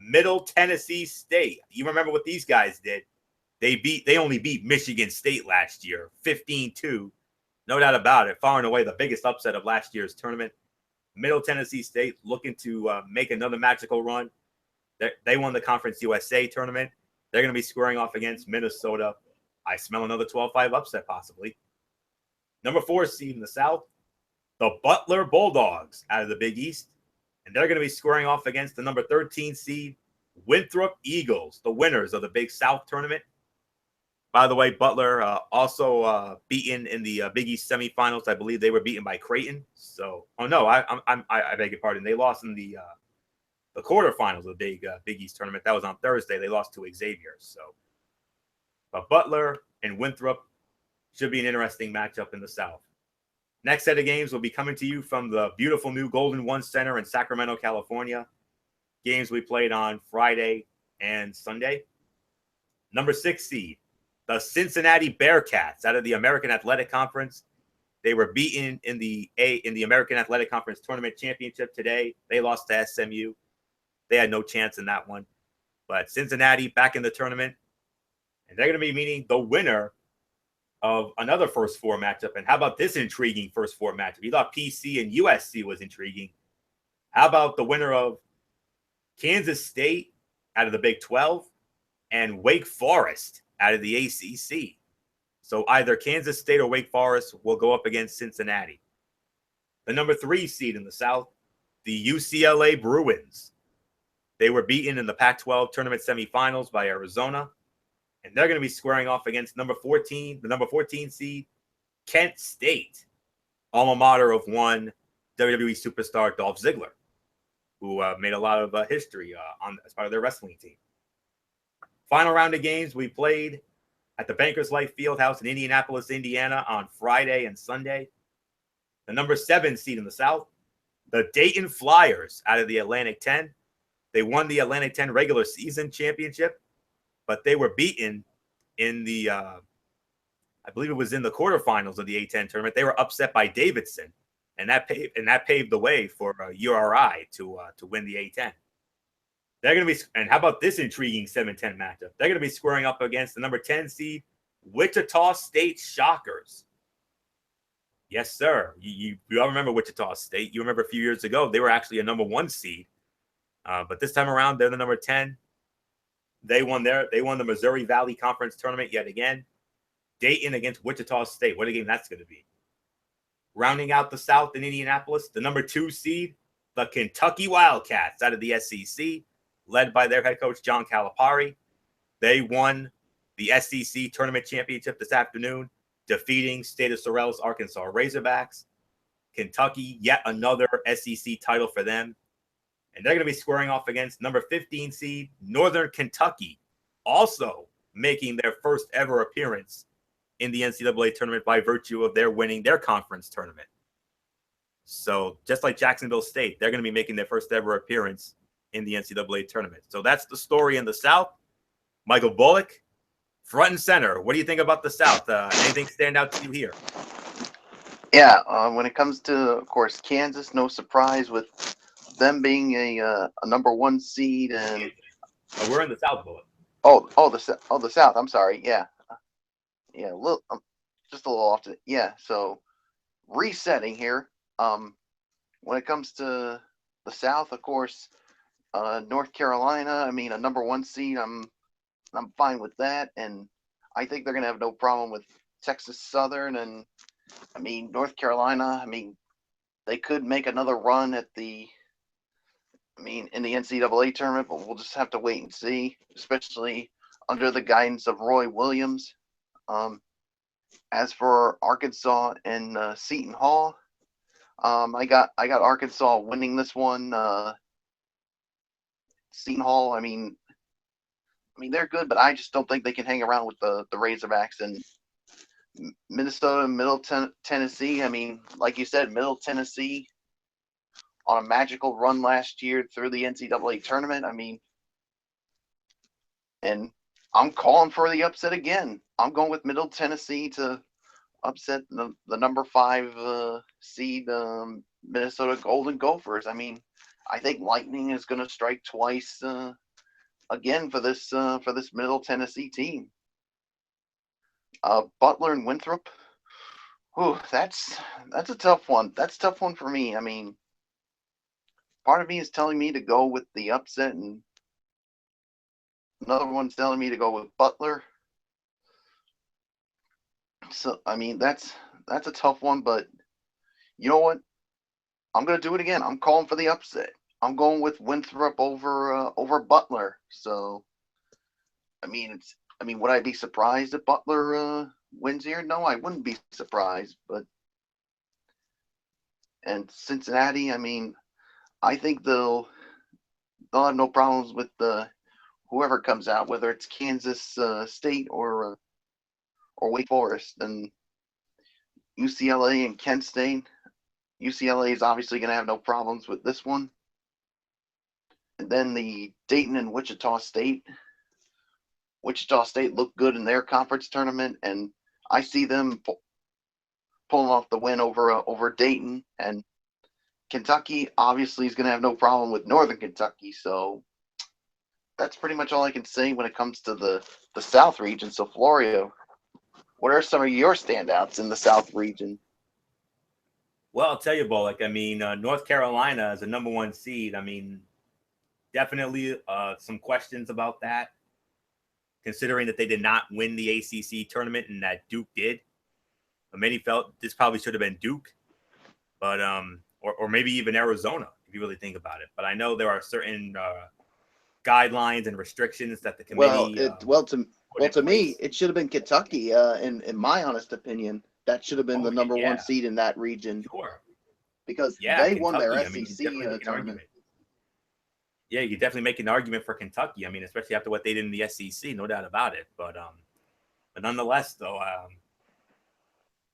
Speaker 1: Middle Tennessee State. You remember what these guys did? They only beat Michigan State last year, 15-2. No doubt about it. Far and away the biggest upset of last year's tournament. Middle Tennessee State looking to make another magical run. They won the Conference USA tournament. They're going to be squaring off against Minnesota. I smell another 12-5 upset possibly. Number 4 seed in the South, the Butler Bulldogs out of the Big East. And they're going to be squaring off against the number 13 seed, Winthrop Eagles, the winners of the Big South tournament. By the way, Butler also beaten in the Big East semifinals. I believe they were beaten by Creighton. So, I beg your pardon. They lost in the quarterfinals of the Big East tournament. That was on Thursday. They lost to Xavier. So, but Butler and Winthrop should be an interesting matchup in the South. Next set of games will be coming to you from the beautiful new Golden One Center in Sacramento, California. Games we played on Friday and Sunday. Number 6 seed, the Cincinnati Bearcats out of the American Athletic Conference. They were beaten in the American Athletic Conference Tournament Championship today. They lost to SMU. They had no chance in that one. But Cincinnati back in the tournament. And they're going to be meeting the winner of another first 4 matchup. And how about this intriguing first 4 matchup? You thought PC and USC was intriguing. How about the winner of Kansas State out of the Big 12 and Wake Forest out of the ACC? So either Kansas State or Wake Forest will go up against Cincinnati. The number 3 seed in the South, the UCLA Bruins. They were beaten in the Pac-12 tournament semifinals by Arizona. And they're going to be squaring off against the number 14 seed, Kent State, alma mater of one WWE superstar, Dolph Ziggler, who made a lot of history as part of their wrestling team. Final round of games we played at the Bankers Life Fieldhouse in Indianapolis, Indiana on Friday and Sunday. The number 7 seed in the South, the Dayton Flyers out of the Atlantic 10. They won the Atlantic 10 regular season championship, but they were beaten in the, I believe it was in the quarterfinals of the A10 tournament. They were upset by Davidson, and that paved the way for URI to win the A10. They're going to be, and how about this intriguing 7-10 matchup? They're going to be squaring up against the number 10 seed, Wichita State Shockers. Yes, sir. You all remember Wichita State. You remember a few years ago, they were actually a number 1 seed. But this time around, they're the number 10. They won the Missouri Valley Conference tournament yet again. Dayton against Wichita State. What a game that's going to be. Rounding out the South in Indianapolis, the number 2 seed, the Kentucky Wildcats out of the SEC, led by their head coach, John Calipari. They won the SEC tournament championship this afternoon, defeating State of Sorrells Arkansas Razorbacks. Kentucky, yet another SEC title for them. And they're going to be squaring off against number 15 seed Northern Kentucky, also making their first ever appearance in the NCAA tournament by virtue of their winning their conference tournament. So just like Jacksonville State, they're going to be making their first ever appearance in the NCAA tournament. So that's the story in the South. Michael Bullock, front and center. What do you think about the South? Anything stand out to you here?
Speaker 3: Yeah, when it comes to, of course, Kansas, no surprise with them being a number 1 seed, and
Speaker 1: we're in the South, Bullock.
Speaker 3: The South. I'm sorry. Yeah, a little, just a little off to, yeah. So resetting here. When it comes to the South, of course, North Carolina. I mean, a number 1 seed. I'm fine with that, and I think they're gonna have no problem with Texas Southern. And I mean, North Carolina. I mean, they could make another run in the NCAA tournament, but we'll just have to wait and see, especially under the guidance of Roy Williams. As for Arkansas and Seton Hall, I got Arkansas winning this one. Seton Hall, I mean, they're good, but I just don't think they can hang around with the Razorbacks. And Minnesota, Middle Tennessee. I mean, like you said, Middle Tennessee on a magical run last year through the NCAA tournament. I mean, and I'm calling for the upset again. I'm going with Middle Tennessee to upset the number 5 seed Minnesota Golden Gophers. I mean, I think lightning is going to strike twice again for this Middle Tennessee team. Butler and Winthrop. Ooh, that's a tough one. That's a tough one for me. I mean, part of me is telling me to go with the upset, and another one's telling me to go with Butler. So, I mean, that's a tough one, but you know what? I'm going to do it again. I'm calling for the upset. I'm going with Winthrop over Butler. So, I mean, would I be surprised if Butler wins here? No, I wouldn't be surprised. And Cincinnati, I mean, I think they'll have no problems with whoever comes out, whether it's Kansas State or Wake Forest. And UCLA and Kent State. UCLA is obviously going to have no problems with this one. And then the Dayton and Wichita State. Wichita State looked good in their conference tournament, and I see them pulling off the win over Dayton. And Kentucky obviously is going to have no problem with Northern Kentucky. So that's pretty much all I can say when it comes to the South region. So Florio, what are some of your standouts in the South region?
Speaker 1: Well, I'll tell you, Bullock. I mean, North Carolina is a number 1 seed. I mean, definitely some questions about that, considering that they did not win the ACC tournament and that Duke did. Many felt this probably should have been Duke, but or maybe even Arizona, if you really think about it. But I know there are certain guidelines and restrictions that the committee.
Speaker 3: To me, it should have been Kentucky. In my honest opinion, that should have been the number 1 seed in that region.
Speaker 1: Sure.
Speaker 3: Because they
Speaker 1: Kentucky,
Speaker 3: won their
Speaker 1: I mean,
Speaker 3: SEC tournament.
Speaker 1: Yeah, you definitely make an argument for Kentucky. I mean, especially after what they did in the SEC, no doubt about it. But nonetheless, though,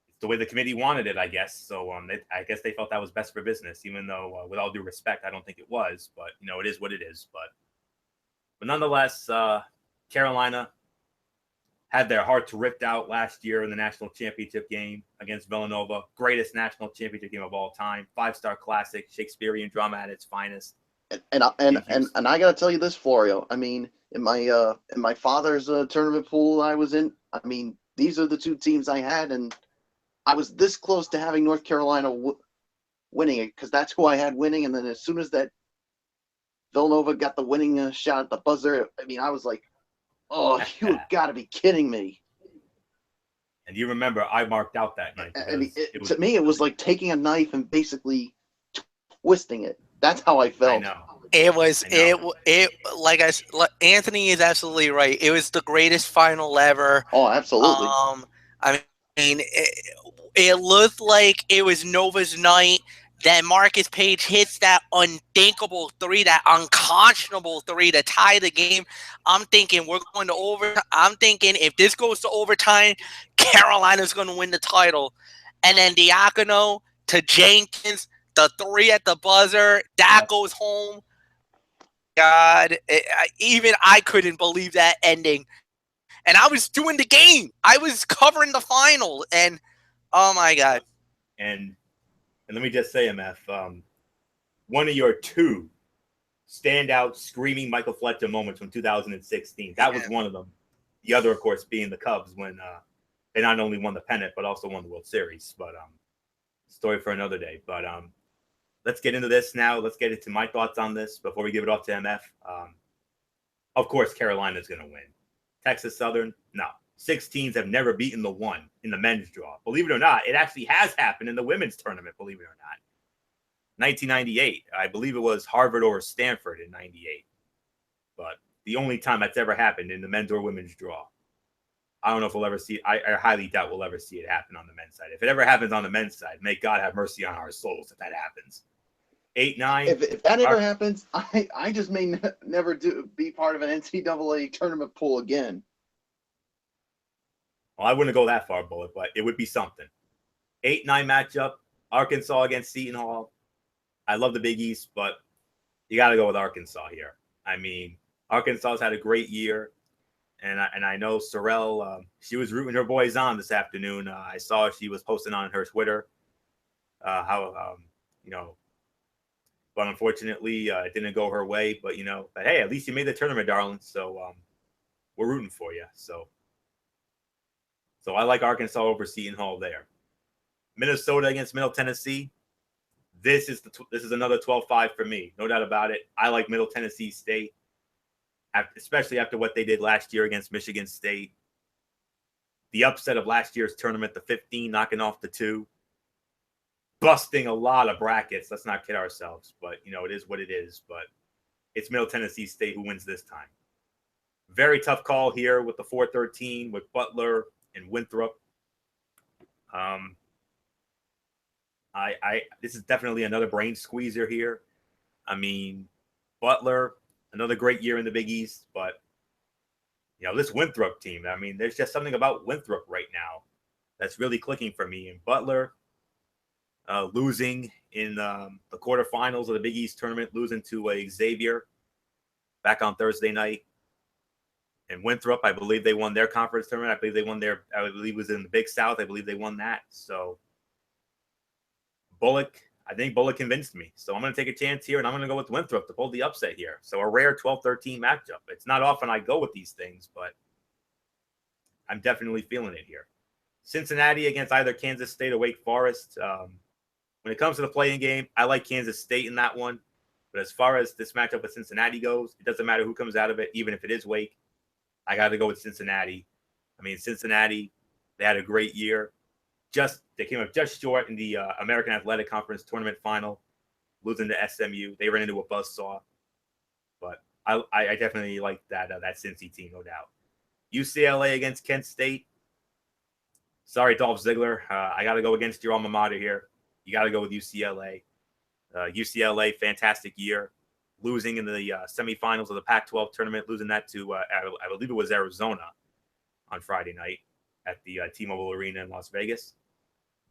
Speaker 1: it's the way the committee wanted it, I guess. So I guess they felt that was best for business, even though, with all due respect, I don't think it was. But it is what it is. But nonetheless, Carolina had their hearts ripped out last year in the national championship game against Villanova. Greatest national championship game of all time. 5-star classic, Shakespearean drama at its finest.
Speaker 3: And I gotta tell you this, Florio. I mean, in my father's tournament pool I was in, I mean, these are the 2 teams I had, and I was this close to having North Carolina winning it because that's who I had winning. And then as soon as that Villanova got the winning shot at the buzzer, I mean, I was like, "Oh, you got to be kidding me!"
Speaker 1: And you remember, I marked out that night.
Speaker 3: To me, it was like taking a knife and basically twisting it. That's how I felt.
Speaker 1: I know.
Speaker 2: It was
Speaker 1: I know.
Speaker 2: Anthony is absolutely right. It was the greatest final ever.
Speaker 3: Oh, absolutely.
Speaker 2: I mean, it looked like it was Nova's night. That Marcus Page hits that unthinkable three, that unconscionable three to tie the game. I'm thinking we're going to overtime. I'm thinking if this goes to overtime, Carolina's going to win the title. And then Diacono to Jenkins, the three at the buzzer, that goes home. God, even I couldn't believe that ending. And I was doing the game. I was covering the final. And, oh, my God.
Speaker 1: And let me just say, MF, one of your two standout screaming Michael Fletcher moments from 2016. That was one of them. The other, of course, being the Cubs when they not only won the pennant but also won the World Series. But story for another day. But let's get into this now. Let's get into my thoughts on this before we give it off to MF. Of course, Carolina's going to win. Texas Southern, no. 6 teams have never beaten the one in the men's draw. Believe it or not, it actually has happened in the women's tournament, believe it or not. 1998, I believe it was Harvard over Stanford in 98. But the only time that's ever happened in the men's or women's draw. I don't know if we'll ever see it. I highly doubt we'll ever see it happen on the men's side. If it ever happens on the men's side, may God have mercy on our souls if that happens. 8-9.
Speaker 3: If that ever happens, I just may never be part of an NCAA tournament pool again.
Speaker 1: Well, I wouldn't go that far, Bullet, but it would be something. 8-9 matchup, Arkansas against Seton Hall. I love the Big East, but you got to go with Arkansas here. I mean, Arkansas's had a great year, and I know Sorrell, she was rooting her boys on this afternoon. I saw she was posting on her Twitter how, but unfortunately, it didn't go her way. But, but hey, at least you made the tournament, darling. So we're rooting for you. So I like Arkansas over Seton Hall there. Minnesota against Middle Tennessee. This is another 12-5 for me. No doubt about it. I like Middle Tennessee State, especially after what they did last year against Michigan State. The upset of last year's tournament, the 15 knocking off the 2. Busting a lot of brackets. Let's not kid ourselves. But, it is what it is. But it's Middle Tennessee State who wins this time. Very tough call here with the 4-13 with Butler and Winthrop. This is definitely another brain squeezer here. I mean, Butler, another great year in the Big East, but this Winthrop team, I mean, there's just something about Winthrop right now that's really clicking for me. And Butler losing in the quarterfinals of the Big East tournament, losing to Xavier back on Thursday night. And Winthrop, I believe they won their conference tournament. I believe it was in the Big South. I believe they won that. So I think Bullock convinced me. So I'm going to take a chance here, and I'm going to go with Winthrop to pull the upset here. So a rare 12-13 matchup. It's not often I go with these things, but I'm definitely feeling it here. Cincinnati against either Kansas State or Wake Forest. When it comes to the playing game, I like Kansas State in that one. But as far as this matchup with Cincinnati goes, it doesn't matter who comes out of it, even if it is Wake. I got to go with Cincinnati. I mean, Cincinnati, they had a great year. They came up just short in the American Athletic Conference tournament final, losing to SMU. They ran into a buzzsaw. But I definitely like that Cincy team, no doubt. UCLA against Kent State. Sorry, Dolph Ziggler. I got to go against your alma mater here. You got to go with UCLA. UCLA, fantastic year. Losing in the semifinals of the Pac-12 tournament, losing that to, I believe it was Arizona on Friday night at the T-Mobile Arena in Las Vegas.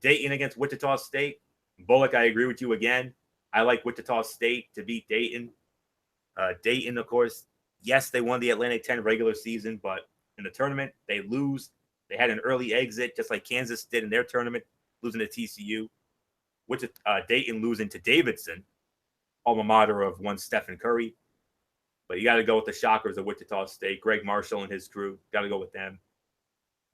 Speaker 1: Dayton against Wichita State. Bullock, I agree with you again. I like Wichita State to beat Dayton. Dayton, of course, yes, they won the Atlantic 10 regular season, but in the tournament, they lose. They had an early exit, just like Kansas did in their tournament, losing to TCU. Dayton losing to Davidson, alma mater of one Stephen Curry. But you got to go with the Shockers of Wichita State. Greg Marshall and his crew. Got to go with them.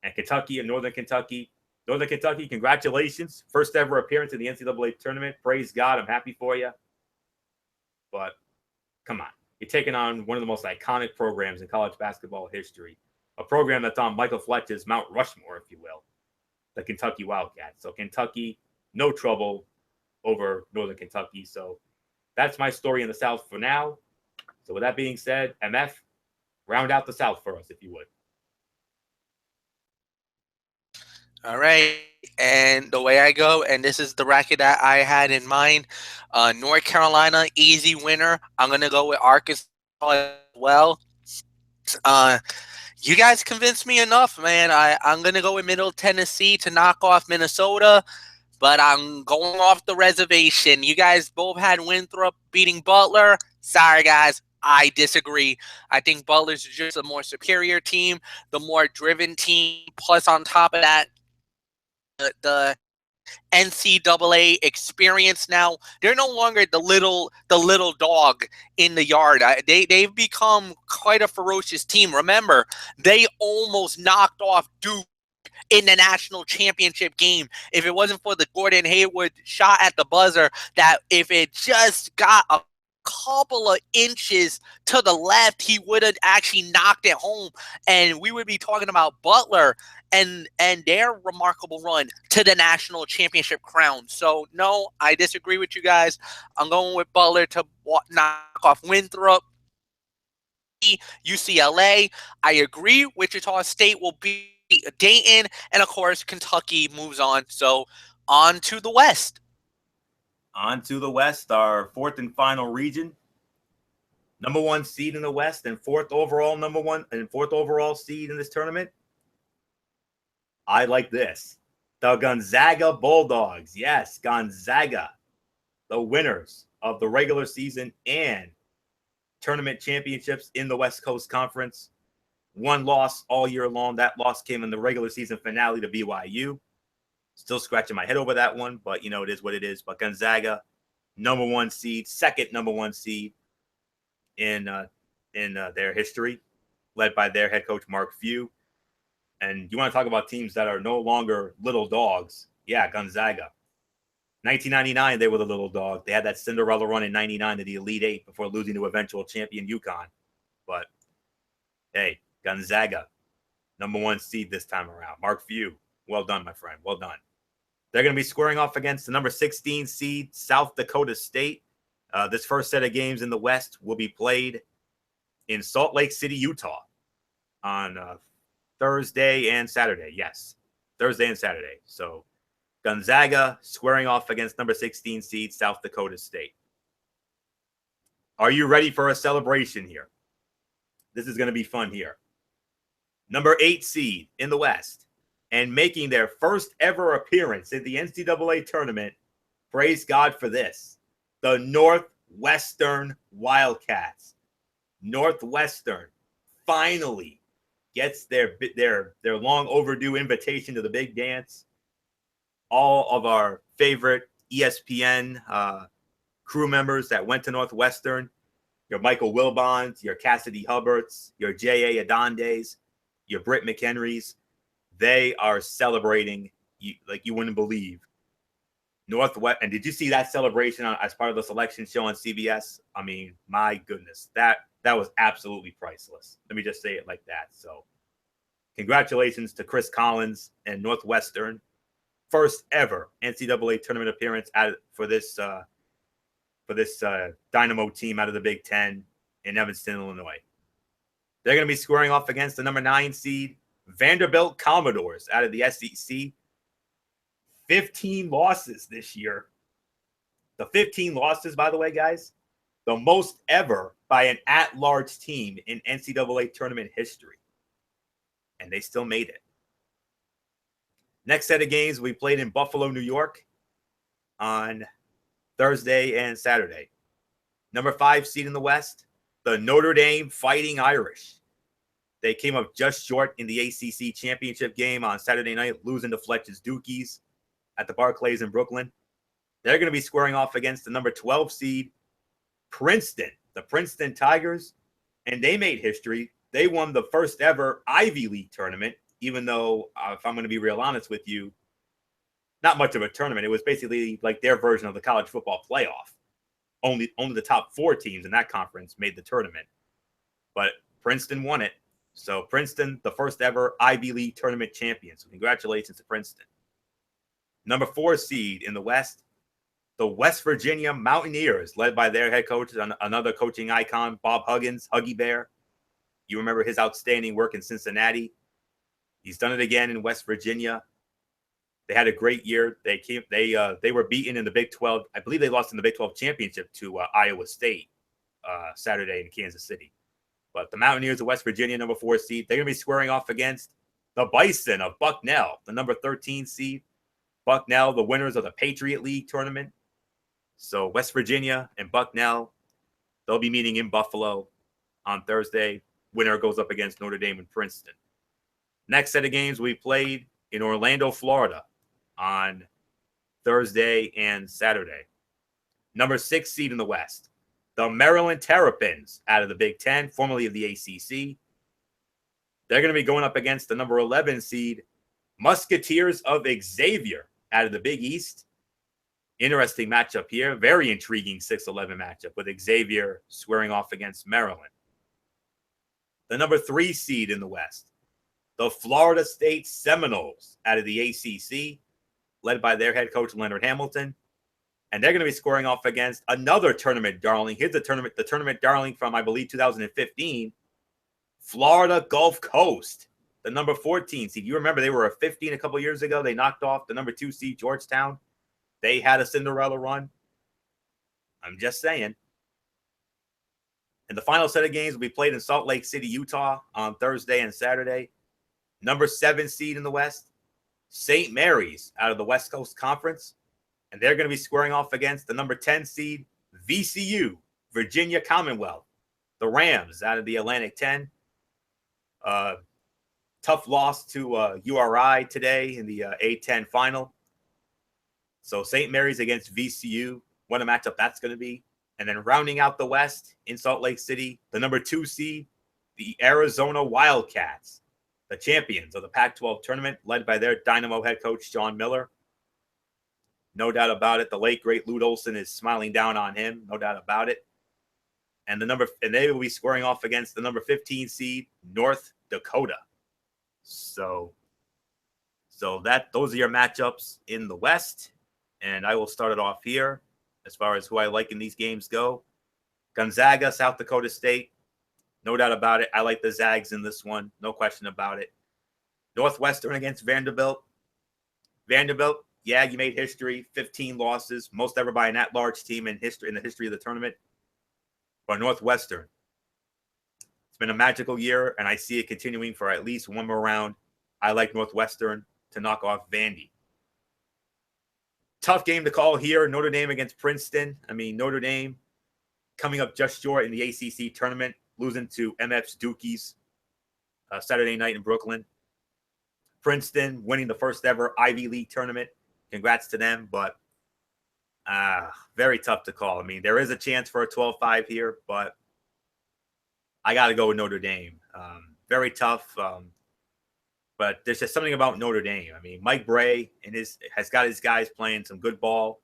Speaker 1: And Kentucky and Northern Kentucky. Northern Kentucky, congratulations. First ever appearance in the NCAA tournament. Praise God. I'm happy for you. But come on. You're taking on one of the most iconic programs in college basketball history. A program that's on Michael Fletcher's Mount Rushmore, if you will. The Kentucky Wildcats. So Kentucky, no trouble over Northern Kentucky. So that's my story in the South for now. So with that being said, MF, round out the South for us, if you would.
Speaker 2: All right. And the way I go, and this is the bracket that I had in mind, North Carolina, easy winner. I'm going to go with Arkansas as well. You guys convinced me enough, man. I'm going to go with Middle Tennessee to knock off Minnesota, but I'm going off the reservation. You guys both had Winthrop beating Butler. Sorry, guys. I disagree. I think Butler's just a more superior team, the more driven team. Plus, on top of that, the NCAA experience now. They're no longer the little dog in the yard. They've become quite a ferocious team. Remember, they almost knocked off Duke in the national championship game. If it wasn't for the Gordon Hayward shot at the buzzer, that if it just got a couple of inches to the left, he would have actually knocked it home, and we would be talking about Butler and their remarkable run to the national championship crown. So no, I disagree with you guys. I'm going with Butler to knock off Winthrop. UCLA, I agree. Wichita State will beat Dayton, and of course Kentucky moves on. So on to the West.
Speaker 1: On to the West, our fourth and final region. Number 1 seed in the West and fourth overall seed in this tournament. I like this. The Gonzaga Bulldogs. Yes, Gonzaga, the winners of the regular season and tournament championships in the West Coast Conference. One loss all year long. That loss came in the regular season finale to BYU. Still scratching my head over that one, but you know, it is what it is. But Gonzaga, number 1 seed, second number 1 seed in their history, led by their head coach, Mark Few. And you want to talk about teams that are no longer little dogs. Yeah, Gonzaga. 1999, they were the little dog. They had that Cinderella run in 99 to the Elite Eight before losing to eventual champion UConn. But, hey, Gonzaga, number 1 seed this time around. Mark Few, well done, my friend. Well done. They're going to be squaring off against the number 16 seed, South Dakota State. This first set of games in the West will be played in Salt Lake City, Utah on Thursday and Saturday. Yes, Thursday and Saturday. So Gonzaga squaring off against number 16 seed South Dakota State. Are you ready for a celebration here? This is going to be fun here. Number 8 seed in the West and making their first ever appearance in the NCAA tournament. Praise God for this. The Northwestern Wildcats. Northwestern finally gets their long overdue invitation to the big dance. All of our favorite ESPN crew members that went to Northwestern, your Michael Wilbons, your Cassidy Hubbards, your J.A. Adondes, your Britt McHenrys, they are celebrating like you wouldn't believe. Northwest, and did you see that celebration as part of the selection show on CBS? I mean, my goodness, that was absolutely priceless. Let me just say it like that. So, congratulations to Chris Collins and Northwestern, first ever NCAA tournament appearance for this Dynamo team out of the Big Ten in Evanston, Illinois. They're going to be squaring off against the number 9 seed Vanderbilt Commodores out of the SEC. 15 losses this year. The 15 losses, by the way, guys, the most ever by an at-large team in NCAA tournament history. And they still made it. Next set of games we played in Buffalo, New York on Thursday and Saturday. Number 5 seed in the West, the Notre Dame Fighting Irish. They came up just short in the ACC championship game on Saturday night, losing to Fletcher's Dukies at the Barclays in Brooklyn. They're going to be squaring off against the number 12 seed Princeton, the Princeton Tigers, and they made history. They won the first ever Ivy League tournament, even though, if I'm going to be real honest with you, not much of a tournament. It was basically like their version of the college football playoff. Only the top 4 teams in that conference made the tournament. But Princeton won it. So Princeton, the first ever Ivy League tournament champion. So congratulations to Princeton. Number 4 seed in the West, the West Virginia Mountaineers, led by their head coach, another coaching icon, Bob Huggins, Huggy Bear. You remember his outstanding work in Cincinnati. He's done it again in West Virginia. They had a great year. They were beaten in the Big 12. I believe they lost in the Big 12 championship to Iowa State Saturday in Kansas City. But the Mountaineers of West Virginia, number 4 seed, they're going to be squaring off against the Bison of Bucknell, the number 13 seed. Bucknell, the winners of the Patriot League tournament. So West Virginia and Bucknell, they'll be meeting in Buffalo on Thursday. Winner goes up against Notre Dame and Princeton. Next set of games we played in Orlando, Florida on Thursday and Saturday. Number 6 seed in the West, the Maryland Terrapins out of the Big Ten, formerly of the ACC. They're going to be going up against the number 11 seed Musketeers of Xavier out of the Big East. Interesting matchup here. Very intriguing 6-11 matchup with Xavier squaring off against Maryland. The number 3 seed in the West, the Florida State Seminoles out of the ACC, led by their head coach, Leonard Hamilton. And they're going to be scoring off against another tournament darling. Here's the tournament darling from, I believe, 2015, Florida Gulf Coast, the number 14 seed. You remember they were a 15 a couple years ago. They knocked off the number 2 seed, Georgetown. They had a Cinderella run. I'm just saying. And the final set of games will be played in Salt Lake City, Utah on Thursday and Saturday. Number 7 seed in the West, St. Mary's out of the West Coast Conference. And they're going to be squaring off against the number 10 seed, VCU, Virginia Commonwealth. The Rams out of the Atlantic 10. Tough loss to URI today in the A10 final. So St. Mary's against VCU. What a matchup that's going to be. And then rounding out the West in Salt Lake City, the number 2 seed, the Arizona Wildcats, the champions of the Pac-12 tournament, led by their Dynamo head coach, John Miller. No doubt about it. The late, great Lute Olson is smiling down on him. No doubt about it. And they will be squaring off against the number 15 seed, North Dakota. So those are your matchups in the West. And I will start it off here as far as who I like in these games go. Gonzaga, South Dakota State. No doubt about it. I like the Zags in this one. No question about it. Northwestern against Vanderbilt. Vanderbilt, yeah, you made history. 15 losses, most ever by an at-large team in the history of the tournament. But Northwestern, it's been a magical year, and I see it continuing for at least one more round. I like Northwestern to knock off Vandy. Tough game to call here. Notre Dame against Princeton. I mean, Notre Dame coming up just short in the ACC tournament, losing to MF's Dukies Saturday night in Brooklyn. Princeton winning the first ever Ivy League tournament. Congrats to them, but very tough to call. I mean, there is a chance for a 12-5 here, but I got to go with Notre Dame. Very tough, but there's just something about Notre Dame. I mean, Mike Bray has got his guys playing some good ball,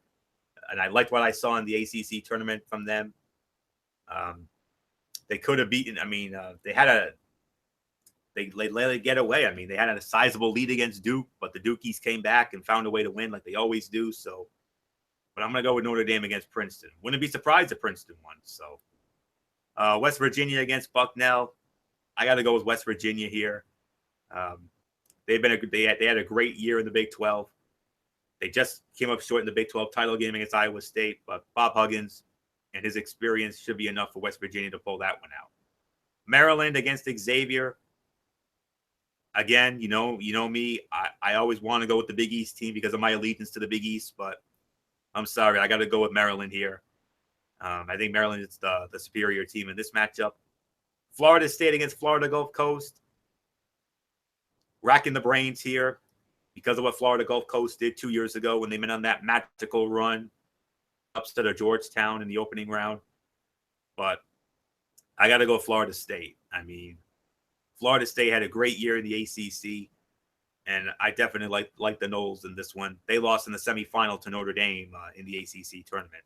Speaker 1: and I liked what I saw in the ACC tournament from them. They could have beaten. I mean, they let it get away. I mean, they had a sizable lead against Duke, but the Dukies came back and found a way to win like they always do. So, but I'm going to go with Notre Dame against Princeton. Wouldn't be surprised if Princeton won. So, West Virginia against Bucknell. I got to go with West Virginia here. They had a great year in the Big 12. They just came up short in the Big 12 title game against Iowa State, but Bob Huggins and his experience should be enough for West Virginia to pull that one out. Maryland against Xavier. Again, you know me. I always want to go with the Big East team because of my allegiance to the Big East, but I'm sorry. I got to go with Maryland here. I think Maryland is the superior team in this matchup. Florida State against Florida Gulf Coast. Racking the brains here because of what Florida Gulf Coast did 2 years ago when they went on that magical run upset of Georgetown in the opening round. But I got to go Florida State. I mean, Florida State had a great year in the ACC, and I definitely like the Noles in this one. They lost in the semifinal to Notre Dame in the ACC tournament.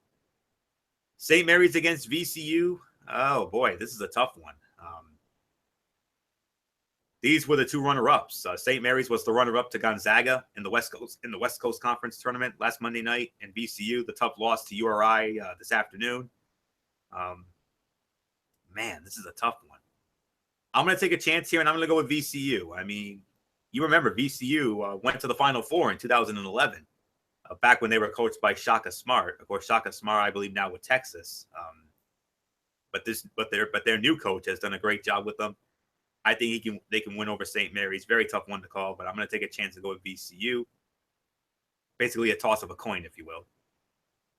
Speaker 1: St. Mary's against VCU. Oh, boy, this is a tough one. these were the two runner-ups. St. Mary's was the runner-up to Gonzaga in the West Coast Conference tournament last Monday night, and VCU, the tough loss to URI this afternoon. Man, this is a tough one. I'm going to take a chance here, and I'm going to go with VCU. I mean, you remember VCU went to the Final Four in 2011, back when they were coached by Shaka Smart. Of course, Shaka Smart, I believe, now with Texas. But their new coach has done a great job with them. I think they can win over St. Mary's. Very tough one to call, but I'm going to take a chance to go with VCU. Basically, a toss of a coin, if you will.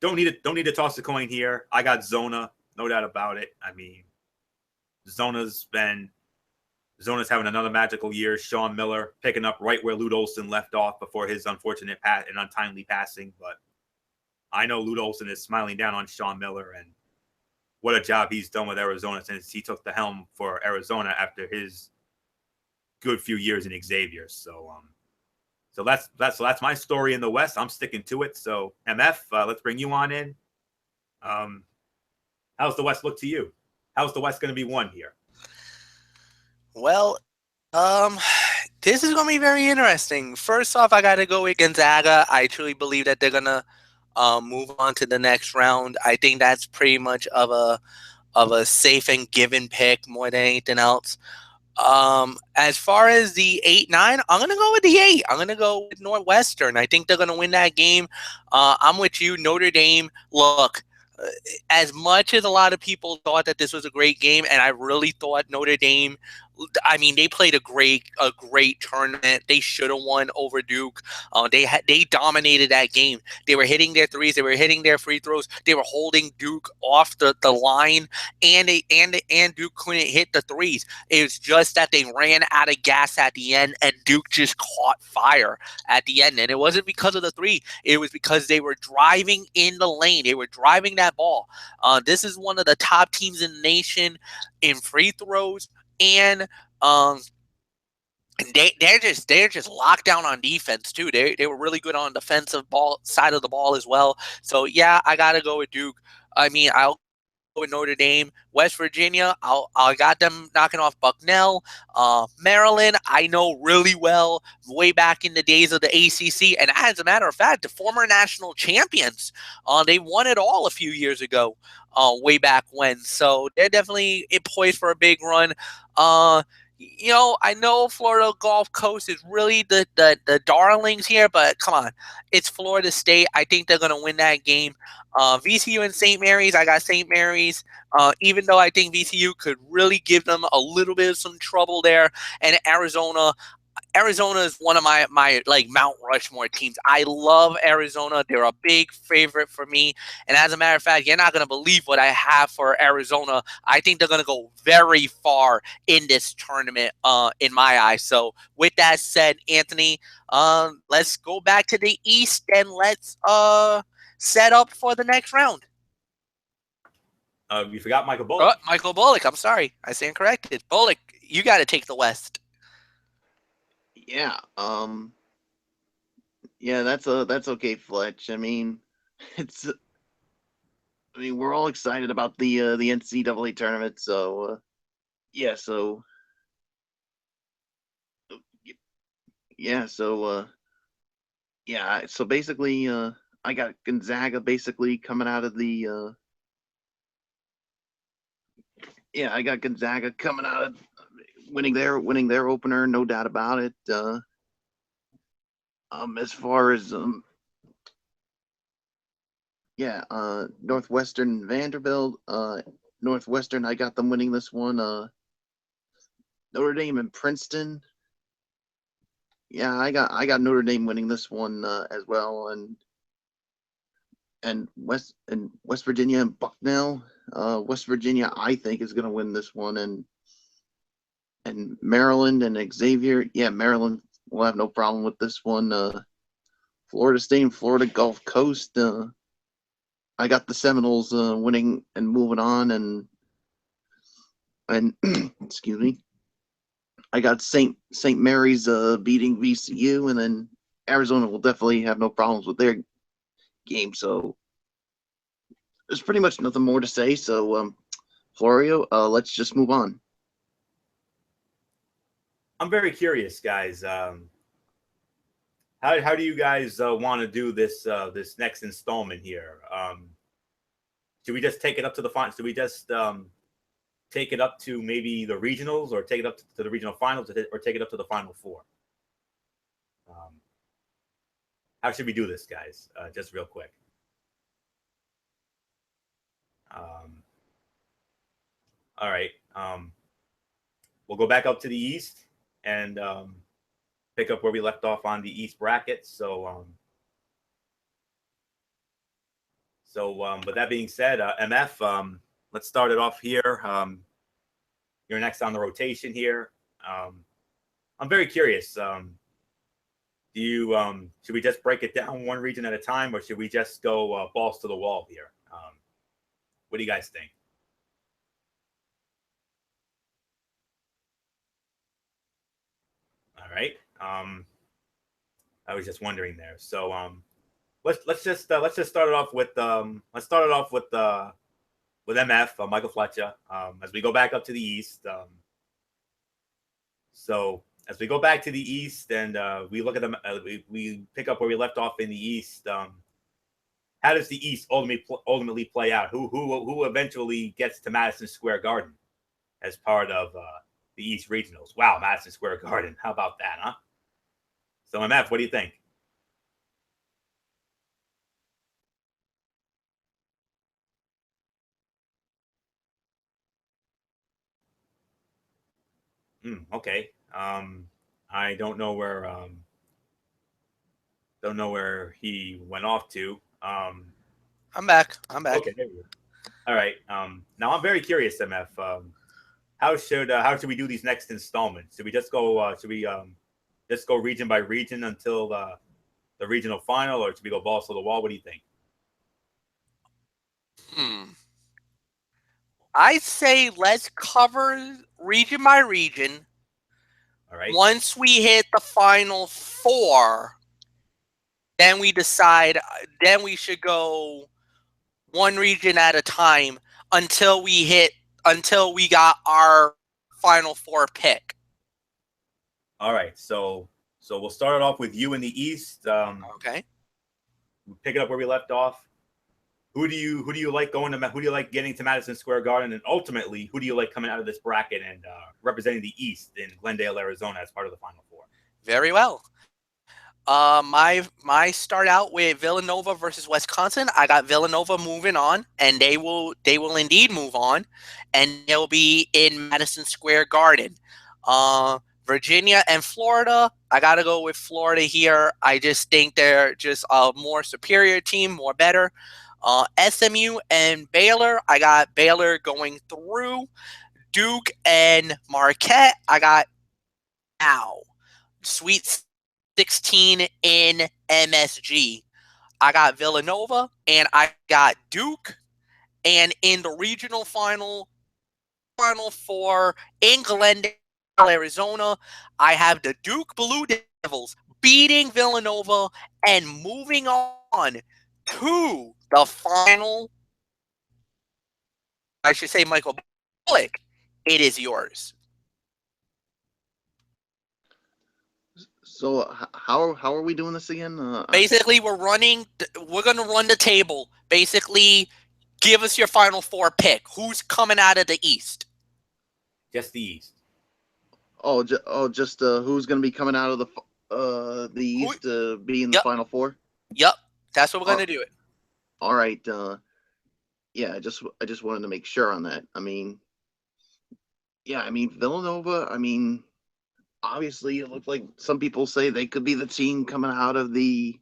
Speaker 1: Don't need to toss a coin here. I got Zona, no doubt about it. I mean, Zona's having another magical year. Sean Miller picking up right where Lute Olson left off before his unfortunate and untimely passing. But I know Lute Olson is smiling down on Sean Miller, and what a job he's done with Arizona since he took the helm for Arizona after his good few years in Xavier. So that's my story in the West. I'm sticking to it. So MF, let's bring you on in. How's the West look to you? How's the West going to be won here?
Speaker 2: Well, this is going to be very interesting. First off, I got to go with Gonzaga. I truly believe that they're going to move on to the next round. I think that's pretty much of a safe and given pick more than anything else. As far as the 8-9, I'm going to go with the 8. I'm going to go with Northwestern. I think they're going to win that game. I'm with you. Notre Dame, look, as much as a lot of people thought that this was a great game, and I really thought Notre Dame, I mean, they played a great tournament. They should have won over Duke. They dominated that game. They were hitting their threes. They were hitting their free throws. They were holding Duke off the line, and Duke couldn't hit the threes. It was just that they ran out of gas at the end, and Duke just caught fire at the end. And it wasn't because of the three. It was because they were driving in the lane. They were driving that ball. This is one of the top teams in the nation in free throws. And they're just locked down on defense too. They were really good on defensive side of the ball as well. So yeah, I gotta go with Duke. I mean, I'll go with Notre Dame. West Virginia, I got them knocking off Bucknell. Maryland, I know really well, way back in the days of the ACC, and as a matter of fact, the former national champions. They won it all a few years ago. Way back when. So they're definitely poised for a big run. I know Florida Gulf Coast is really the darlings here, but come on. It's Florida State. I think they're going to win that game. VCU and St. Mary's, I got St. Mary's, even though I think VCU could really give them a little bit of some trouble there. And Arizona is one of my like Mount Rushmore teams. I love Arizona. They're a big favorite for me. And as a matter of fact, you're not going to believe what I have for Arizona. I think they're going to go very far in this tournament in my eyes. So with that said, Anthony, let's go back to the East and let's set up for the next round.
Speaker 1: You forgot Michael Bullock.
Speaker 2: Michael Bullock. I'm sorry. I stand corrected. Bullock, you got to take the West.
Speaker 3: Yeah. Yeah, that's okay, Fletch. I mean, we're all excited about the NCAA tournament, so yeah, so basically I got Gonzaga basically coming out of the I got Gonzaga coming out of winning their opener, no doubt about it. As far as Northwestern Vanderbilt, Northwestern, I got them winning this one. Notre Dame and Princeton. Yeah, I got Notre Dame winning this one as well, and West Virginia and Bucknell. West Virginia, I think, is going to win this one, and Maryland and Xavier. Yeah, Maryland will have no problem with this one. Florida State and Florida Gulf Coast. I got the Seminoles winning and moving on, and excuse me. I got St. Mary's beating VCU, and then Arizona will definitely have no problems with their game. So there's pretty much nothing more to say. So Florio, let's just move on.
Speaker 1: I'm very curious, guys. How do you guys want to do this this next installment here? Should we just take it up to the final? Should we just take it up to maybe the regionals, or take it up to the regional finals, or take it up to the final four? How should we do this, guys? Just real quick. All right. We'll go back up to the East and pick up where we left off on the East bracket. So with that being said, MF, let's start it off here. You're next on the rotation here. I'm very curious. Do you should we just break it down one region at a time, or should we just go balls to the wall here? What do you guys think? All right. I was just wondering there. So let's just start it off with MF, Michael Fletcher. As we go back up to the East. So as we go back to the East and we look at them, we pick up where we left off in the East. How does the East ultimately play out? Who eventually gets to Madison Square Garden as part of the East Regionals? Wow, Madison Square Garden. How about that, huh? So MF, what do you think? Okay. I don't know where he went off to.
Speaker 2: I'm back.
Speaker 1: Okay, there we go. All right. Now I'm very curious, MF. How should we do these next installments? Should we just go? Just go region by region until the regional final, or should we go balls to the wall? What do you think?
Speaker 2: I say let's cover region by region.
Speaker 1: All right.
Speaker 2: Once we hit the final four, then we decide. Then we should go one region at a time until we got our final four pick.
Speaker 1: All right. So we'll start it off with you in the East.
Speaker 2: Okay.
Speaker 1: Pick it up where we left off. Who do you like going to? Who do you like getting to Madison Square Garden? And ultimately, who do you like coming out of this bracket and representing the East in Glendale, Arizona, as part of the Final Four?
Speaker 2: Very well. My start out with Villanova versus Wisconsin. I got Villanova moving on, and they will indeed move on, and they'll be in Madison Square Garden. Virginia and Florida. I gotta go with Florida here. I just think they're just a more superior team, more better. SMU and Baylor. I got Baylor going through. Duke and Marquette. I got now. Sweet 16 in MSG. I got Villanova and I got Duke. And in the regional final four in Glendale, Arizona, I have the Duke Blue Devils beating Villanova and moving on to the final. I should say, Michael Bullock, it is yours.
Speaker 3: So how are we doing this again?
Speaker 2: Basically, we're going to run the table. Basically, give us your final four pick. Who's coming out of the East?
Speaker 1: Just the East.
Speaker 3: Just who's going to be coming out of the East to be in the Final Four?
Speaker 2: Yep, that's what we're going to do it.
Speaker 3: All right. Yeah, I just wanted to make sure on that. I mean, Villanova. I mean, obviously, it looked like some people say they could be the team coming out of the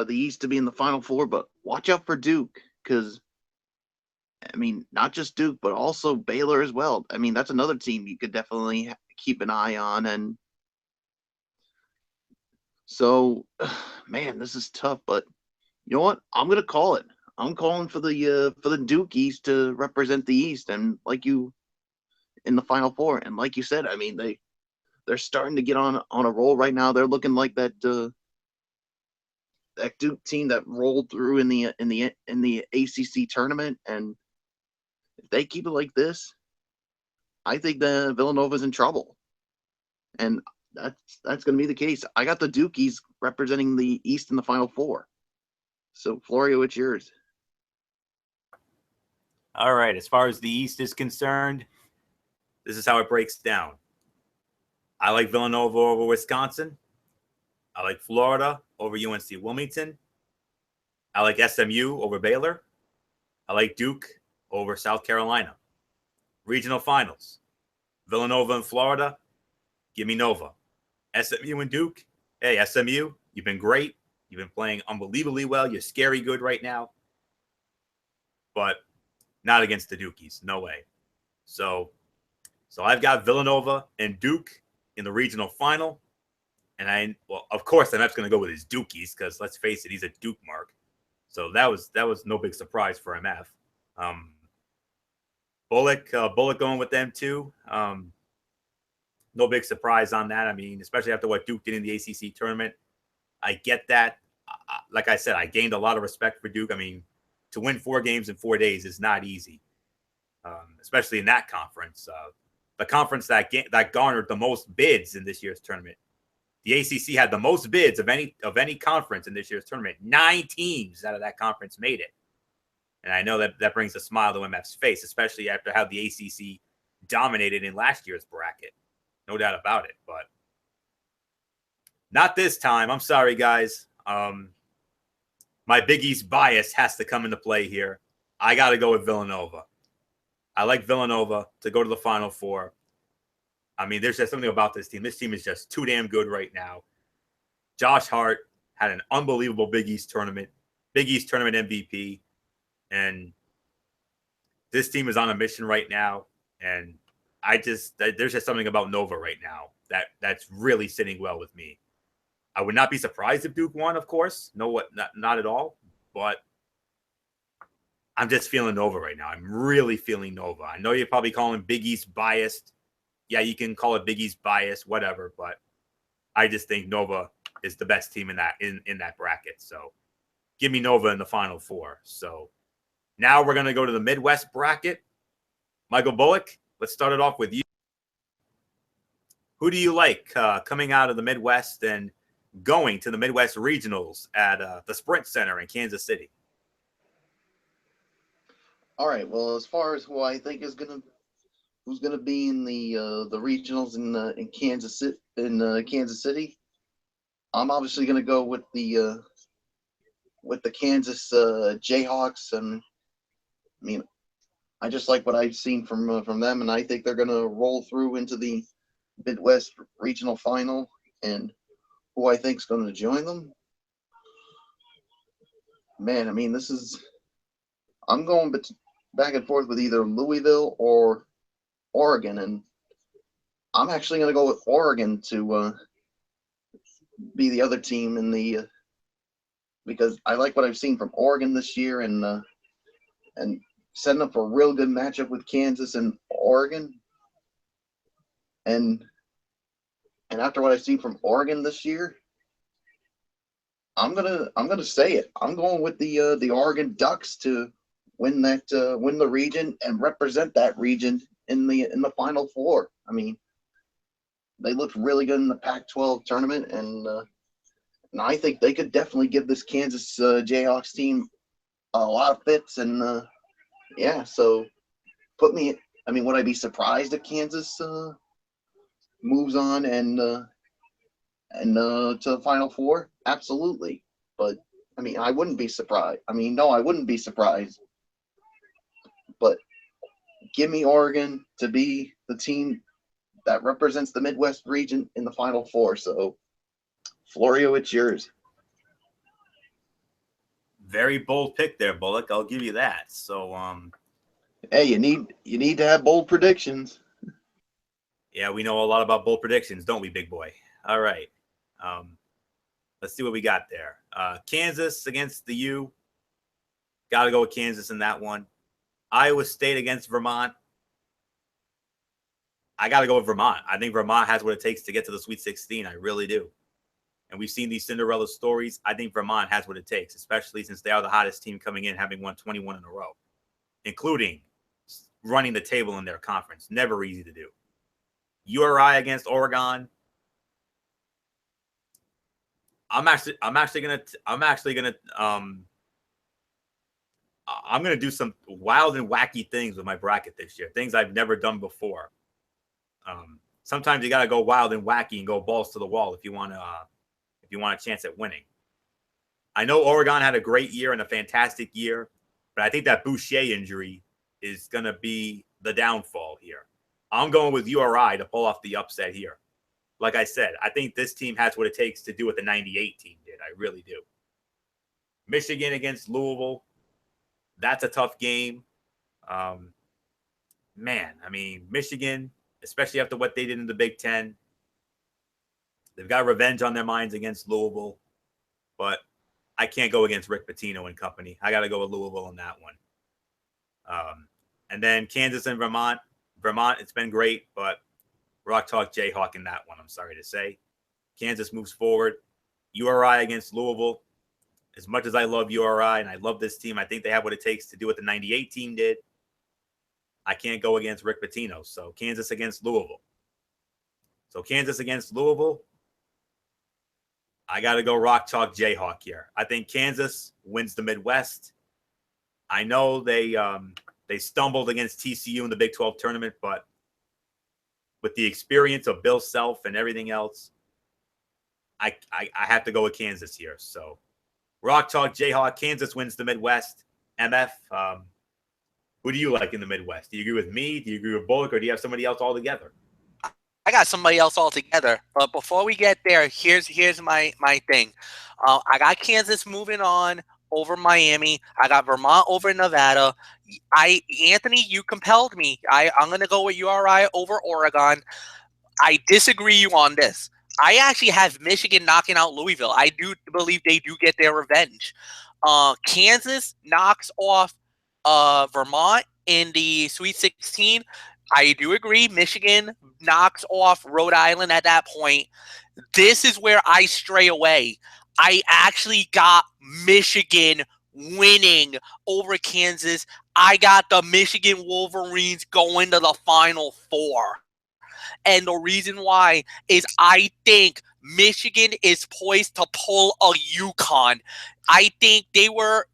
Speaker 3: East to be in the Final Four. But watch out for Duke, because I mean, not just Duke, but also Baylor as well. I mean, that's another team you could definitely keep an eye on. And so, man, this is tough. But you know what? I'm gonna call it. I'm calling for the Duke East to represent the East, and like you in the Final Four. And like you said, I mean, they're starting to get on a roll right now. They're looking like that Duke team that rolled through in the ACC tournament, and if they keep it like this, I think the Villanova's in trouble, and that's going to be the case. I got the Dukies representing the East in the Final Four. So Florio, it's yours.
Speaker 1: All right. As far as the East is concerned, this is how it breaks down. I like Villanova over Wisconsin. I like Florida over UNC Wilmington. I like SMU over Baylor. I like Duke over South Carolina. Regional finals. Villanova and Florida. Give me Nova. SMU and Duke. Hey, SMU, you've been great. You've been playing unbelievably well. You're scary good right now. But not against the Dukies. No way. So I've got Villanova and Duke in the regional final. And of course, MF's going to go with his Dukies because let's face it, he's a Duke mark. So that was no big surprise for MF. Bullock going with them too. No big surprise on that. I mean, especially after what Duke did in the ACC tournament. I get that. Like I said, I gained a lot of respect for Duke. I mean, to win 4 games in 4 days is not easy, especially in that conference. The conference that garnered the most bids in this year's tournament. The ACC had the most bids of any conference in this year's tournament. 9 teams out of that conference made it. And I know that brings a smile to MF's face, especially after how the ACC dominated in last year's bracket. No doubt about it. But not this time. I'm sorry, guys. My Big East bias has to come into play here. I got to go with Villanova. I like Villanova to go to the Final Four. I mean, there's just something about this team. This team is just too damn good right now. Josh Hart had an unbelievable Big East tournament MVP. And this team is on a mission right now. And there's just something about Nova right now that's really sitting well with me. I would not be surprised if Duke won, of course. Not at all. But I'm just feeling Nova right now. I'm really feeling Nova. I know you're probably calling Big East biased. Yeah, you can call it Big East bias, whatever, but I just think Nova is the best team in that bracket. So give me Nova in the Final Four. So now we're going to go to the Midwest bracket. Michael Bullock, let's start it off with you. Who do you like coming out of the Midwest and going to the Midwest Regionals at the Sprint Center in Kansas City?
Speaker 3: All right. Well, as far as who I think is who's gonna be in the regionals in Kansas City, I'm obviously gonna go with the Kansas Jayhawks, and I mean, I just like what I've seen from them, and I think they're gonna roll through into the Midwest Regional Final. And who I think is going to join them, man, I mean, I'm going back and forth with either Louisville or Oregon, and I'm actually going to go with Oregon to be the other team because I like what I've seen from Oregon this year, and setting up a real good matchup with Kansas and Oregon, and after what I've seen from Oregon this year, I'm gonna say it. I'm going with the Oregon Ducks to win the region and represent that region in the Final Four. I mean, they looked really good in the Pac-12 tournament, and I think they could definitely give this Kansas Jayhawks team a lot of fits. And yeah, so put me. I mean, would I be surprised if Kansas moves on and to the Final Four? Absolutely. But I mean, I wouldn't be surprised. I mean, no, I wouldn't be surprised. But give me Oregon to be the team that represents the Midwest region in the Final Four. So, Florio, it's yours.
Speaker 1: Very bold pick there, Bullock. I'll give you that. So,
Speaker 3: hey, you need to have bold predictions.
Speaker 1: Yeah, we know a lot about bold predictions, don't we, big boy? All right. Let's see what we got there. Kansas against the U. Got to go with Kansas in that one. Iowa State against Vermont. I got to go with Vermont. I think Vermont has what it takes to get to the Sweet 16. I really do. And we've seen these Cinderella stories. I think Vermont has what it takes, especially since they are the hottest team coming in, having won 21 in a row, including running the table in their conference. Never easy to do. URI against Oregon. I'm gonna do some wild and wacky things with my bracket this year. Things I've never done before. Sometimes you gotta go wild and wacky and go balls to the wall if you want a chance at winning. I know Oregon had a great year and a fantastic year, but I think that Boucher injury is gonna be the downfall here. I'm going with URI to pull off the upset here. Like I said, I think this team has what it takes to do what the 98 team did. I really do. Michigan against Louisville. That's a tough game. Michigan, especially after what they did in the Big Ten, they've got revenge on their minds against Louisville. But I can't go against Rick Pitino and company. I got to go with Louisville on that one. And then Kansas and Vermont. Vermont, it's been great, but Rock Talk Jayhawk in that one, I'm sorry to say. Kansas moves forward. URI against Louisville. As much as I love URI and I love this team, I think they have what it takes to do what the 98 team did. I can't go against Rick Pitino. So Kansas against Louisville. I got to go Rock Chalk Jayhawk here. I think Kansas wins the Midwest. I know they stumbled against TCU in the Big 12 tournament, but with the experience of Bill Self and everything else, I have to go with Kansas here. So Rock Chalk Jayhawk, Kansas wins the Midwest. MF, who do you like in the Midwest? Do you agree with me? Do you agree with Bullock, or do you have somebody else altogether?
Speaker 2: I got somebody else altogether. But before we get there, here's my thing. I got Kansas moving on over Miami. I got Vermont over Nevada. Anthony, you compelled me. I'm going to go with URI over Oregon. I disagree you on this. I actually have Michigan knocking out Louisville. I do believe they do get their revenge. Kansas knocks off Vermont in the Sweet 16. I do agree. Michigan knocks off Rhode Island at that point. This is where I stray away. I actually got Michigan winning over Kansas. I got the Michigan Wolverines going to the Final Four. And the reason why is I think Michigan is poised to pull a UConn. I think they were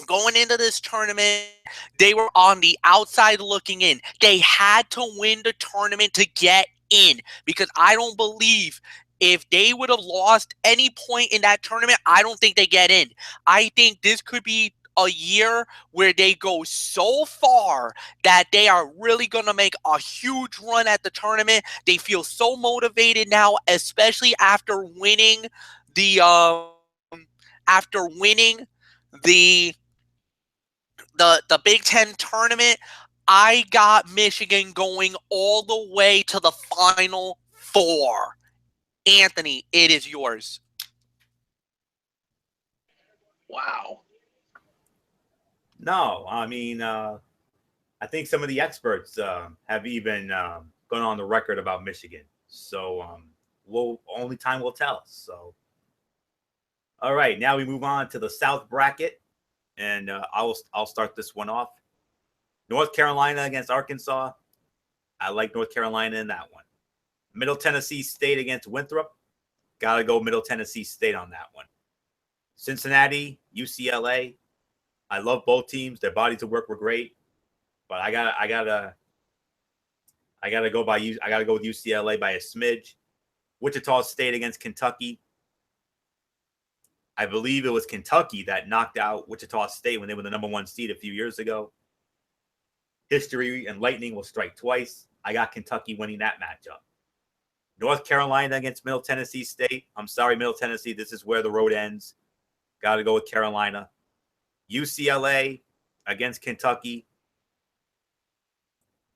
Speaker 2: going into this tournament, they were on the outside looking in. They had to win the tournament to get in, because I don't believe if they would have lost any point in that tournament, I don't think they get in. I think this could be a year where they go so far that they are really going to make a huge run at the tournament. They feel so motivated now, especially after winning the Big Ten tournament. I got Michigan going all the way to the Final Four. Anthony, it is yours.
Speaker 3: Wow.
Speaker 1: No, I think some of the experts have even gone on the record about Michigan. So only time will tell. So, all right, now we move on to the South bracket, and I'll start this one off. North Carolina against Arkansas. I like North Carolina in that one. Middle Tennessee State against Winthrop. Got to go Middle Tennessee State on that one. Cincinnati, UCLA. I love both teams. Their bodies of work were great, but I gotta go with UCLA by a smidge. Wichita State against Kentucky. I believe it was Kentucky that knocked out Wichita State when they were the number 1 seed a few years ago. History and lightning will strike twice. I got Kentucky winning that matchup. North Carolina against Middle Tennessee State. I'm sorry, Middle Tennessee. This is where the road ends. Got to go with Carolina. UCLA against Kentucky.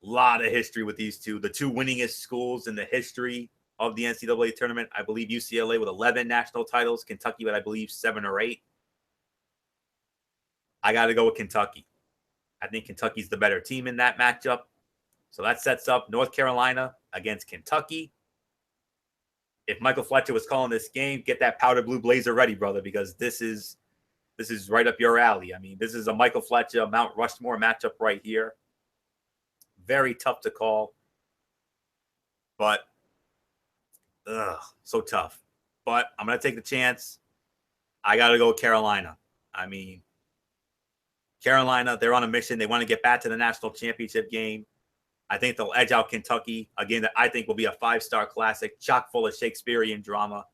Speaker 1: A lot of history with these two. The two winningest schools in the history of the NCAA tournament. I believe UCLA with 11 national titles. Kentucky with, I believe, 7 or 8. I got to go with Kentucky. I think Kentucky's the better team in that matchup. So that sets up North Carolina against Kentucky. If Michael Fletcher was calling this game, get that powder blue blazer ready, brother, because this is right up your alley. I mean, this is a Michael Fletcher, Mount Rushmore matchup right here. very tough to call. But, so tough. But I'm going to take the chance. I got to go with Carolina. I mean, Carolina, they're on a mission. They want to get back to the national championship game. I think they'll edge out Kentucky. Again, that I think will be a 5-star classic, chock full of Shakespearean drama.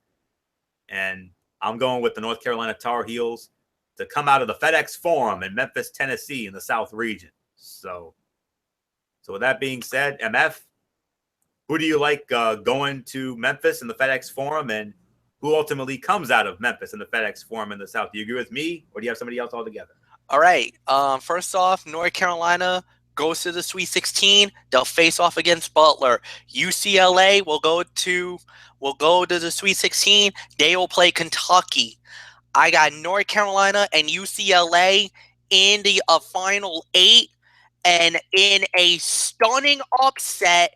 Speaker 1: And I'm going with the North Carolina Tar Heels to come out of the FedEx Forum in Memphis, Tennessee in the South region. So with that being said, MF, who do you like going to Memphis in the FedEx Forum, and who ultimately comes out of Memphis in the FedEx Forum in the South? Do you agree with me, or do you have somebody else altogether?
Speaker 2: All right. First off, North Carolina goes to the Sweet 16. They'll face off against Butler. UCLA will go to the Sweet 16. They will play Kentucky. I got North Carolina and UCLA in the Final 8, and in a stunning upset.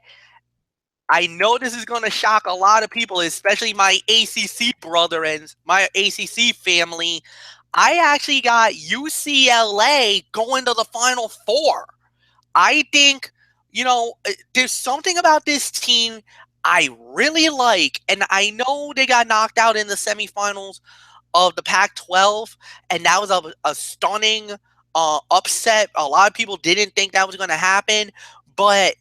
Speaker 2: I know this is going to shock a lot of people, especially my ACC brother and my ACC family. I actually got UCLA going to the Final 4. I think, there's something about this team I really like, and I know they got knocked out in the semifinals of the Pac-12, and that was a stunning upset. A lot of people didn't think that was going to happen, but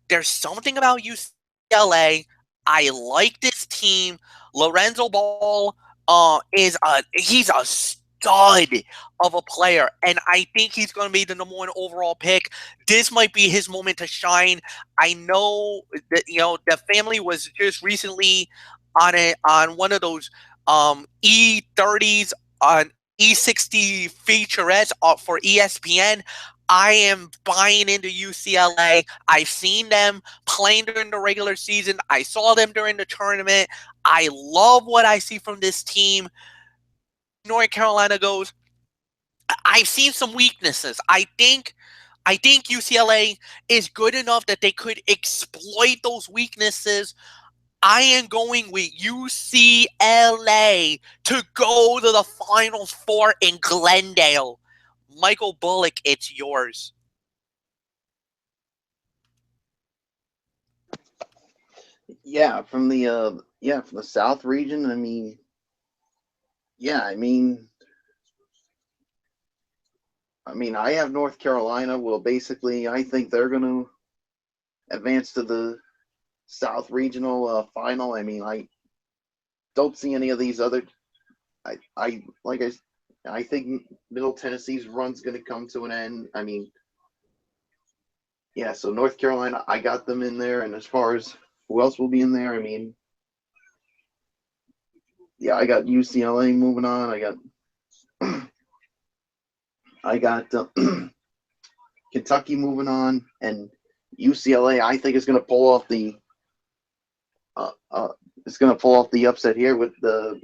Speaker 2: there's something about UCLA. I like this team. Lorenzo Ball he's a stud of a player, and I think he's going to be the number 1 overall pick. This might be his moment to shine. I know that the family was just recently on one of those E30s on E60 featurettes for ESPN. I am buying into UCLA. I've seen them playing during the regular season. I saw them during the tournament. I love what I see from this team. North Carolina goes. I've seen some weaknesses. I think UCLA is good enough that they could exploit those weaknesses. I am going with UCLA to go to the Final 4 in Glendale. Michael Bullock, it's yours.
Speaker 3: Yeah, from the South region. I mean, I have North Carolina. Well, basically, I think they're going to advance to the South Regional final. I mean, I don't see any of these other. I think Middle Tennessee's run's going to come to an end. I mean, yeah. So North Carolina, I got them in there, and as far as who else will be in there, I mean, yeah, I got UCLA moving on. I got Kentucky moving on, and UCLA. I think is going to pull off the. It's going to pull off the upset here with the,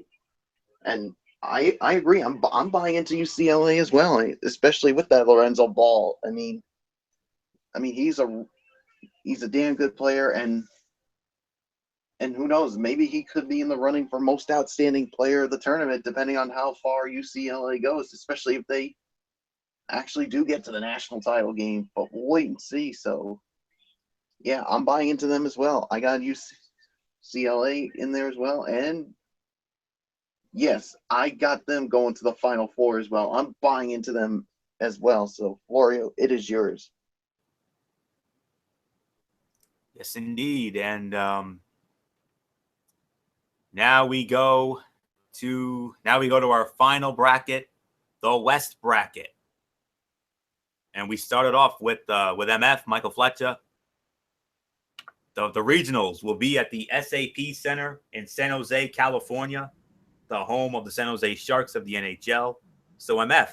Speaker 3: and I agree. I'm buying into UCLA as well, especially with that Lorenzo Ball. I mean, he's a damn good player, and who knows, maybe he could be in the running for most outstanding player of the tournament, depending on how far UCLA goes, especially if they actually do get to the national title game. But we'll wait and see. So, yeah, I'm buying into them as well. I got UCLA in there as well, and yes, I got them going to the Final 4 as well. I'm buying into them as well. So, Florio, it is yours.
Speaker 1: Yes, indeed. And now we go to our final bracket, the West bracket. And we started off with MF, Michael Fletcher. The regionals will be at the SAP Center in San Jose, California, the home of the San Jose Sharks of the NHL. So, MF,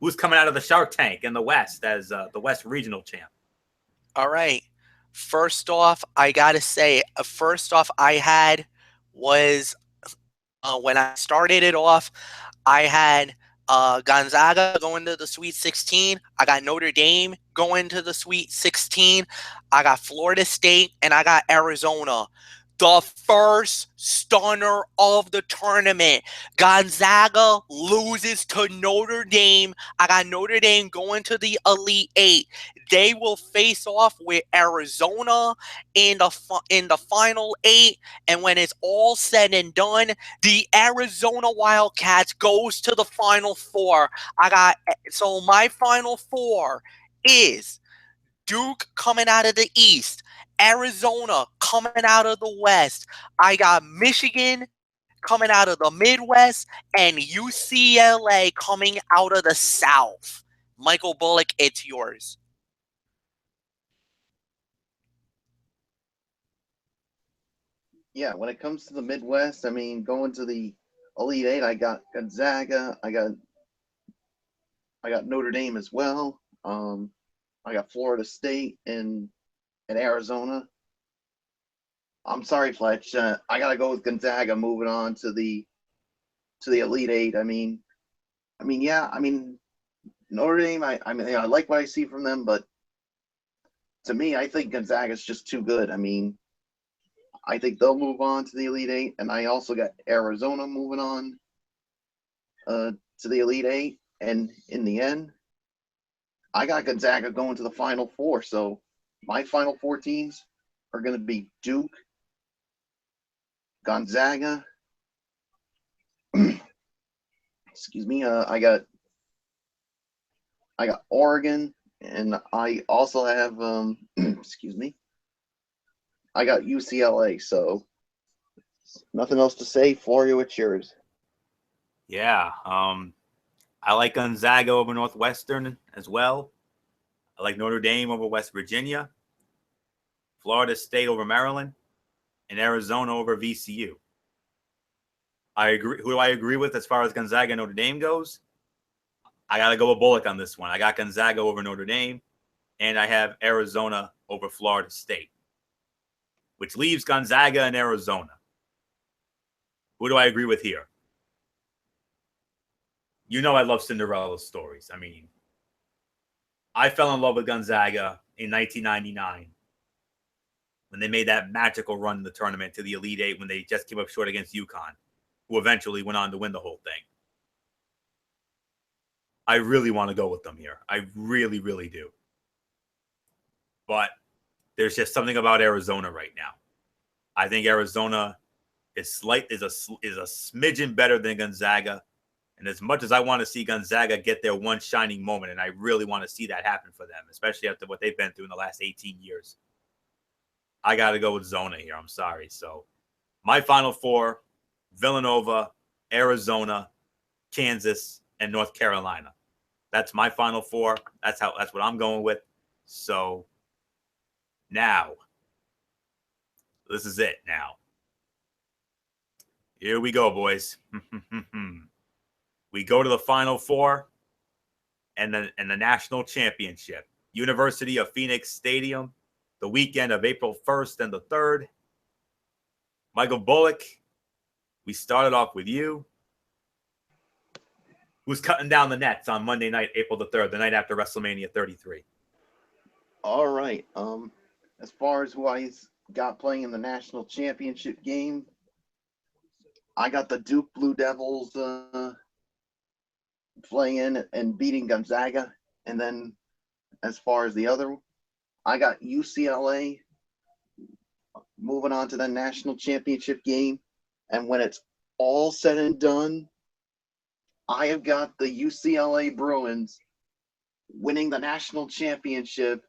Speaker 1: who's coming out of the Shark Tank in the West as the West Regional champ?
Speaker 2: All right. First off, I got to say, I had was when I started it off, I had Gonzaga going to the Sweet 16. I got Notre Dame going to the Sweet 16. I got Florida State, and I got Arizona. the first stunner of the tournament. Gonzaga loses to Notre Dame. I got Notre Dame going to the Elite Eight. They will face off with Arizona in the Final Eight. And when it's all said and done, the Arizona Wildcats goes to the Final Four. So my Final Four is Duke coming out of the East, Arizona coming out of the West. I got Michigan coming out of the Midwest, and UCLA coming out of the South. Michael Bullock, it's yours.
Speaker 3: Yeah, when it comes to the Midwest, I mean, going to the Elite Eight, I got Gonzaga, I got Notre Dame as well. I got Florida State and Arizona. I'm sorry, Fletch. I gotta go with Gonzaga moving on to the Elite Eight. I mean, yeah. I mean, Notre Dame. I like what I see from them, but to me, I think Gonzaga's just too good. I mean, I think they'll move on to the Elite Eight, and I also got Arizona moving on to the Elite Eight, and in the end, I got Gonzaga going to the Final Four. So my Final Four teams are going to be Duke, Gonzaga. Excuse me. I got Oregon, and I also have excuse me. I got UCLA. So nothing else to say. Florio, it's yours.
Speaker 1: Yeah. I like Gonzaga over Northwestern as well. I like Notre Dame over West Virginia, Florida State over Maryland, and Arizona over VCU. I agree. Who do I agree with as far as Gonzaga and Notre Dame goes? I got to go with Bullock on this one. I got Gonzaga over Notre Dame, and I have Arizona over Florida State, which leaves Gonzaga and Arizona. Who do I agree with here? You know I love Cinderella stories. I mean, I fell in love with Gonzaga in 1999 when they made that magical run in the tournament to the Elite Eight when they just came up short against UConn, who eventually went on to win the whole thing. I really want to go with them here. I really, really do. But there's just something about Arizona right now. I think Arizona is a smidgen better than Gonzaga. And as much as I want to see Gonzaga get their one shining moment, and I really want to see that happen for them, especially after what they've been through in the last 18 years, I got to go with Zona here. I'm sorry. So my Final Four, Villanova, Arizona, Kansas, and North Carolina. That's my Final Four. That's what I'm going with. So now, this is it now. Here we go, boys. We go to the Final Four and the national championship. University of Phoenix Stadium, the weekend of April 1st and the 3rd. Michael Bullock, we started off with you. Who's cutting down the nets on Monday night, April the 3rd, the night after WrestleMania 33?
Speaker 3: All right. As far as who I got playing in the national championship game, I got the Duke Blue Devils playing in and beating Gonzaga. And then as far as the other, I got UCLA moving on to the national championship game. And when it's all said and done, I have got the UCLA Bruins winning the national championship,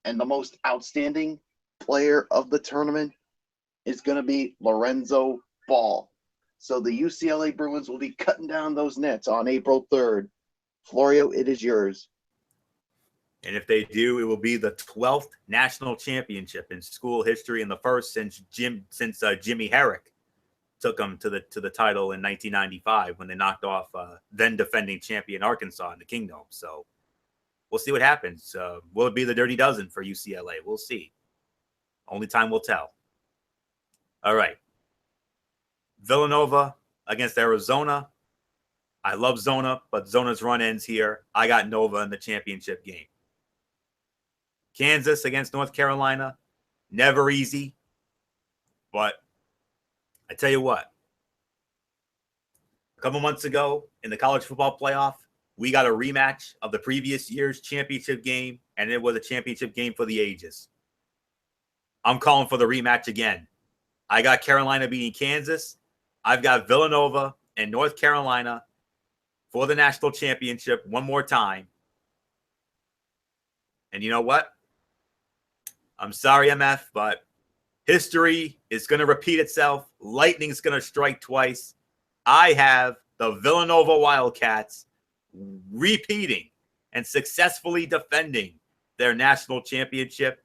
Speaker 3: and the most outstanding player of the tournament is going to be Lorenzo Ball. So the UCLA Bruins will be cutting down those nets on April 3rd. Florio, it is yours.
Speaker 1: And if they do, it will be the 12th national championship in school history and the first since Jimmy Herrick took them to the title in 1995 when they knocked off then defending champion Arkansas in the Kingdom. So we'll see what happens. Will it be the Dirty Dozen for UCLA? We'll see. Only time will tell. All right. Villanova against Arizona. I love Zona, but Zona's run ends here. I got Nova in the championship game. Kansas against North Carolina. Never easy, but I tell you what, a couple months ago in the college football playoff, we got a rematch of the previous year's championship game, and it was a championship game for the ages. I'm calling for the rematch again. I got Carolina beating Kansas. I've got Villanova and North Carolina for the national championship one more time. And you know what? I'm sorry, MF, but history is going to repeat itself. Lightning's going to strike twice. I have the Villanova Wildcats repeating and successfully defending their national championship.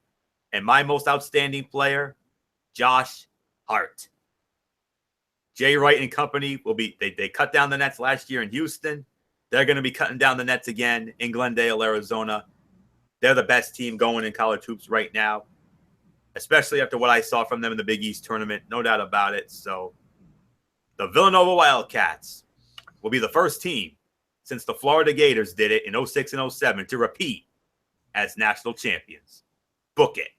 Speaker 1: And my most outstanding player, Josh Hart. Jay Wright and company will be, they cut down the nets last year in Houston. They're going to be cutting down the nets again in Glendale, Arizona. They're the best team going in college hoops right now, especially after what I saw from them in the Big East tournament. No doubt about it. So the Villanova Wildcats will be the first team since the Florida Gators did it in 06 and 07 to repeat as national champions. Book it.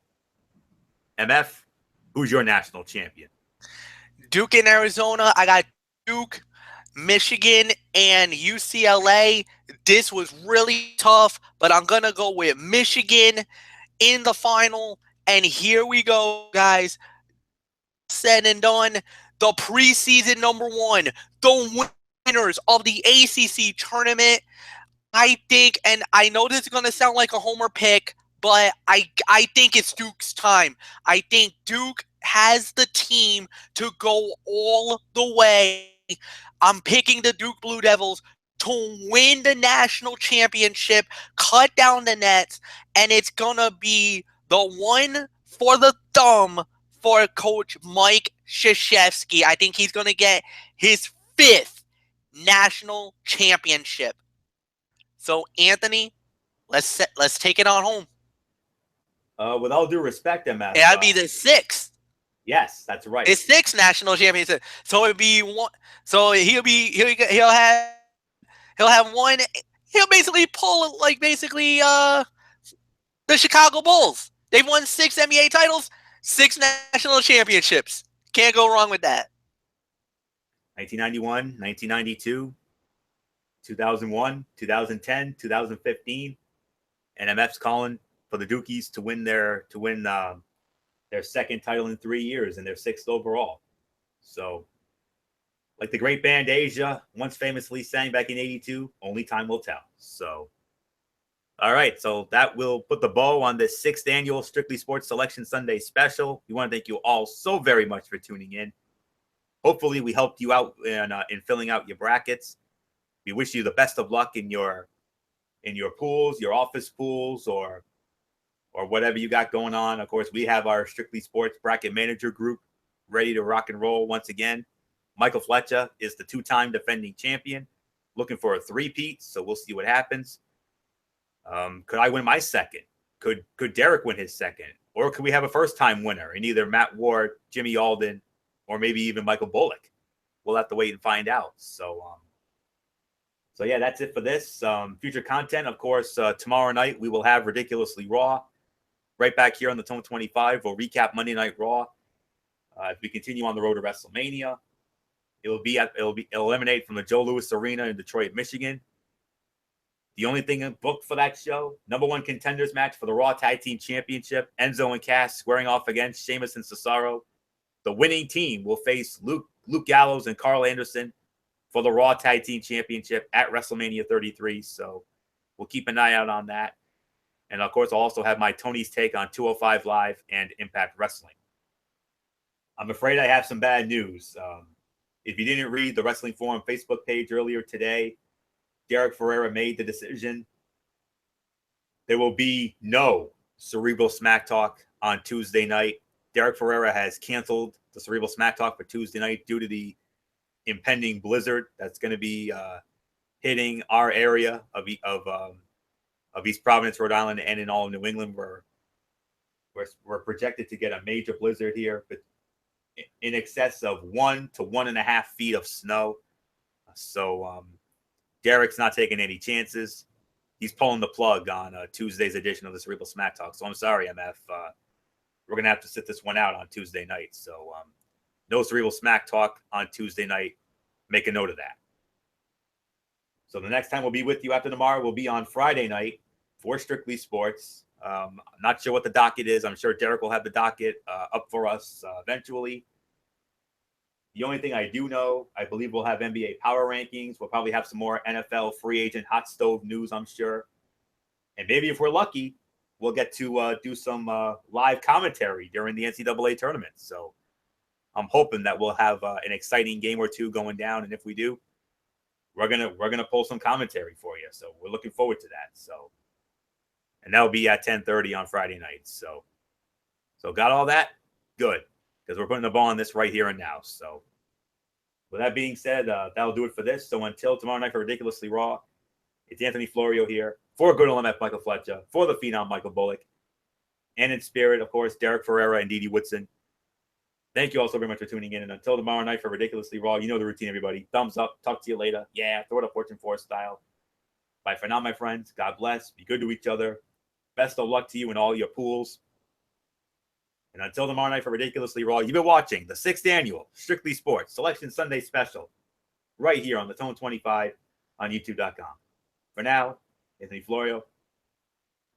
Speaker 1: MF, who's your national champion?
Speaker 2: Duke in Arizona. I got Duke, Michigan, and UCLA. This was really tough, but I'm going to go with Michigan in the final. And here we go, guys. Said and done. The preseason number one, the winners of the ACC tournament. I think, and I know this is going to sound like a homer pick, but I think it's Duke's time. I think Duke has the team to go all the way. I'm picking the Duke Blue Devils to win the national championship, cut down the nets, and it's going to be the one for the thumb for Coach Mike Krzyzewski. I think he's going to get his 5th national championship. So, Anthony, let's take it on home.
Speaker 1: With all due respect, MF.
Speaker 2: That'd be the 6th.
Speaker 1: Yes, that's right.
Speaker 2: His 6th national championship. So it'd be one. So he'll have one. He'll basically pull the Chicago Bulls. They've won 6 NBA titles, 6 national championships. Can't go wrong with that.
Speaker 1: 1991, 1992, 2001, 2010, 2015, and MF's calling for the Dukies to win their 2nd title in 3 years and their 6th overall. So, like the great band Asia once famously sang back in '82, only time will tell. So, all right, so that will put the bow on this 6th annual Strictly Sports Selection Sunday special. We want to thank you all so very much for tuning in. Hopefully, we helped you out in filling out your brackets. We wish you the best of luck in your pools, your office pools, or whatever you got going on. Of course, we have our Strictly Sports Bracket Manager group ready to rock and roll once again. Michael Fletcher is the 2-time defending champion, looking for a 3-peat, so we'll see what happens. Could I win my 2nd? Could Derek win his 2nd? Or could we have a first-time winner in either Matt Ward, Jimmy Alden, or maybe even Michael Bullock? We'll have to wait and find out. So yeah, that's it for this. Future content, of course, tomorrow night we will have Ridiculously Raw. Right back here on the Tone 25, we'll recap Monday Night Raw. As we continue on the road to WrestleMania, it'll eliminate from the Joe Louis Arena in Detroit, Michigan. The only thing booked for that show, number 1 contenders match for the Raw Tag Team Championship, Enzo and Cass squaring off against Sheamus and Cesaro. The winning team will face Luke Gallows and Carl Anderson for the Raw Tag Team Championship at WrestleMania 33. So we'll keep an eye out on that. And, of course, I'll also have my Tony's take on 205 Live and Impact Wrestling. I'm afraid I have some bad news. If you didn't read the Wrestling Forum Facebook page earlier today, Derek Ferreira made the decision. There will be no Cerebral Smack Talk on Tuesday night. Derek Ferreira has canceled the Cerebral Smack Talk for Tuesday night due to the impending blizzard that's going to be hitting our area of East Providence, Rhode Island, and in all of New England. We're projected to get a major blizzard here, but in excess of 1 to 1.5 feet of snow. So Derek's not taking any chances. He's pulling the plug on Tuesday's edition of the Cerebral Smack Talk. So I'm sorry, MF. We're going to have to sit this one out on Tuesday night. So No Cerebral Smack Talk on Tuesday night. Make a note of that. So the next time we'll be with you after tomorrow will be on Friday night for Strictly Sports. I'm not sure what the docket is. I'm sure Derek will have the docket up for us eventually. The only thing I do know, I believe we'll have NBA power rankings. We'll probably have some more NFL free agent hot stove news, I'm sure. And maybe if we're lucky, we'll get to do some live commentary during the NCAA tournament. So I'm hoping that we'll have an exciting game or two going down. And if we do, we're gonna pull some commentary for you. So we're looking forward to that. So, and that'll be at 10:30 on Friday nights. So got all that? Good, because we're putting the ball on this right here and now. So with that being said, that'll do it for this. So until tomorrow night for Ridiculously Raw, it's Anthony Florio here for Good LMF Michael Fletcher, for the Phenom Michael Bullock, and in spirit, of course, Derek Ferreira and Didi Woodson. Thank you all so very much for tuning in. And until tomorrow night for Ridiculously Raw, you know the routine, everybody. Thumbs up. Talk to you later. Yeah, throw it up Fortune 4 style. Bye for now, my friends. God bless. Be good to each other. Best of luck to you in all your pools. And until tomorrow night for Ridiculously Raw, you've been watching the 6th annual Strictly Sports Selection Sunday Special right here on the Tone 25 on YouTube.com. For now, Anthony Florio,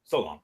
Speaker 1: so long.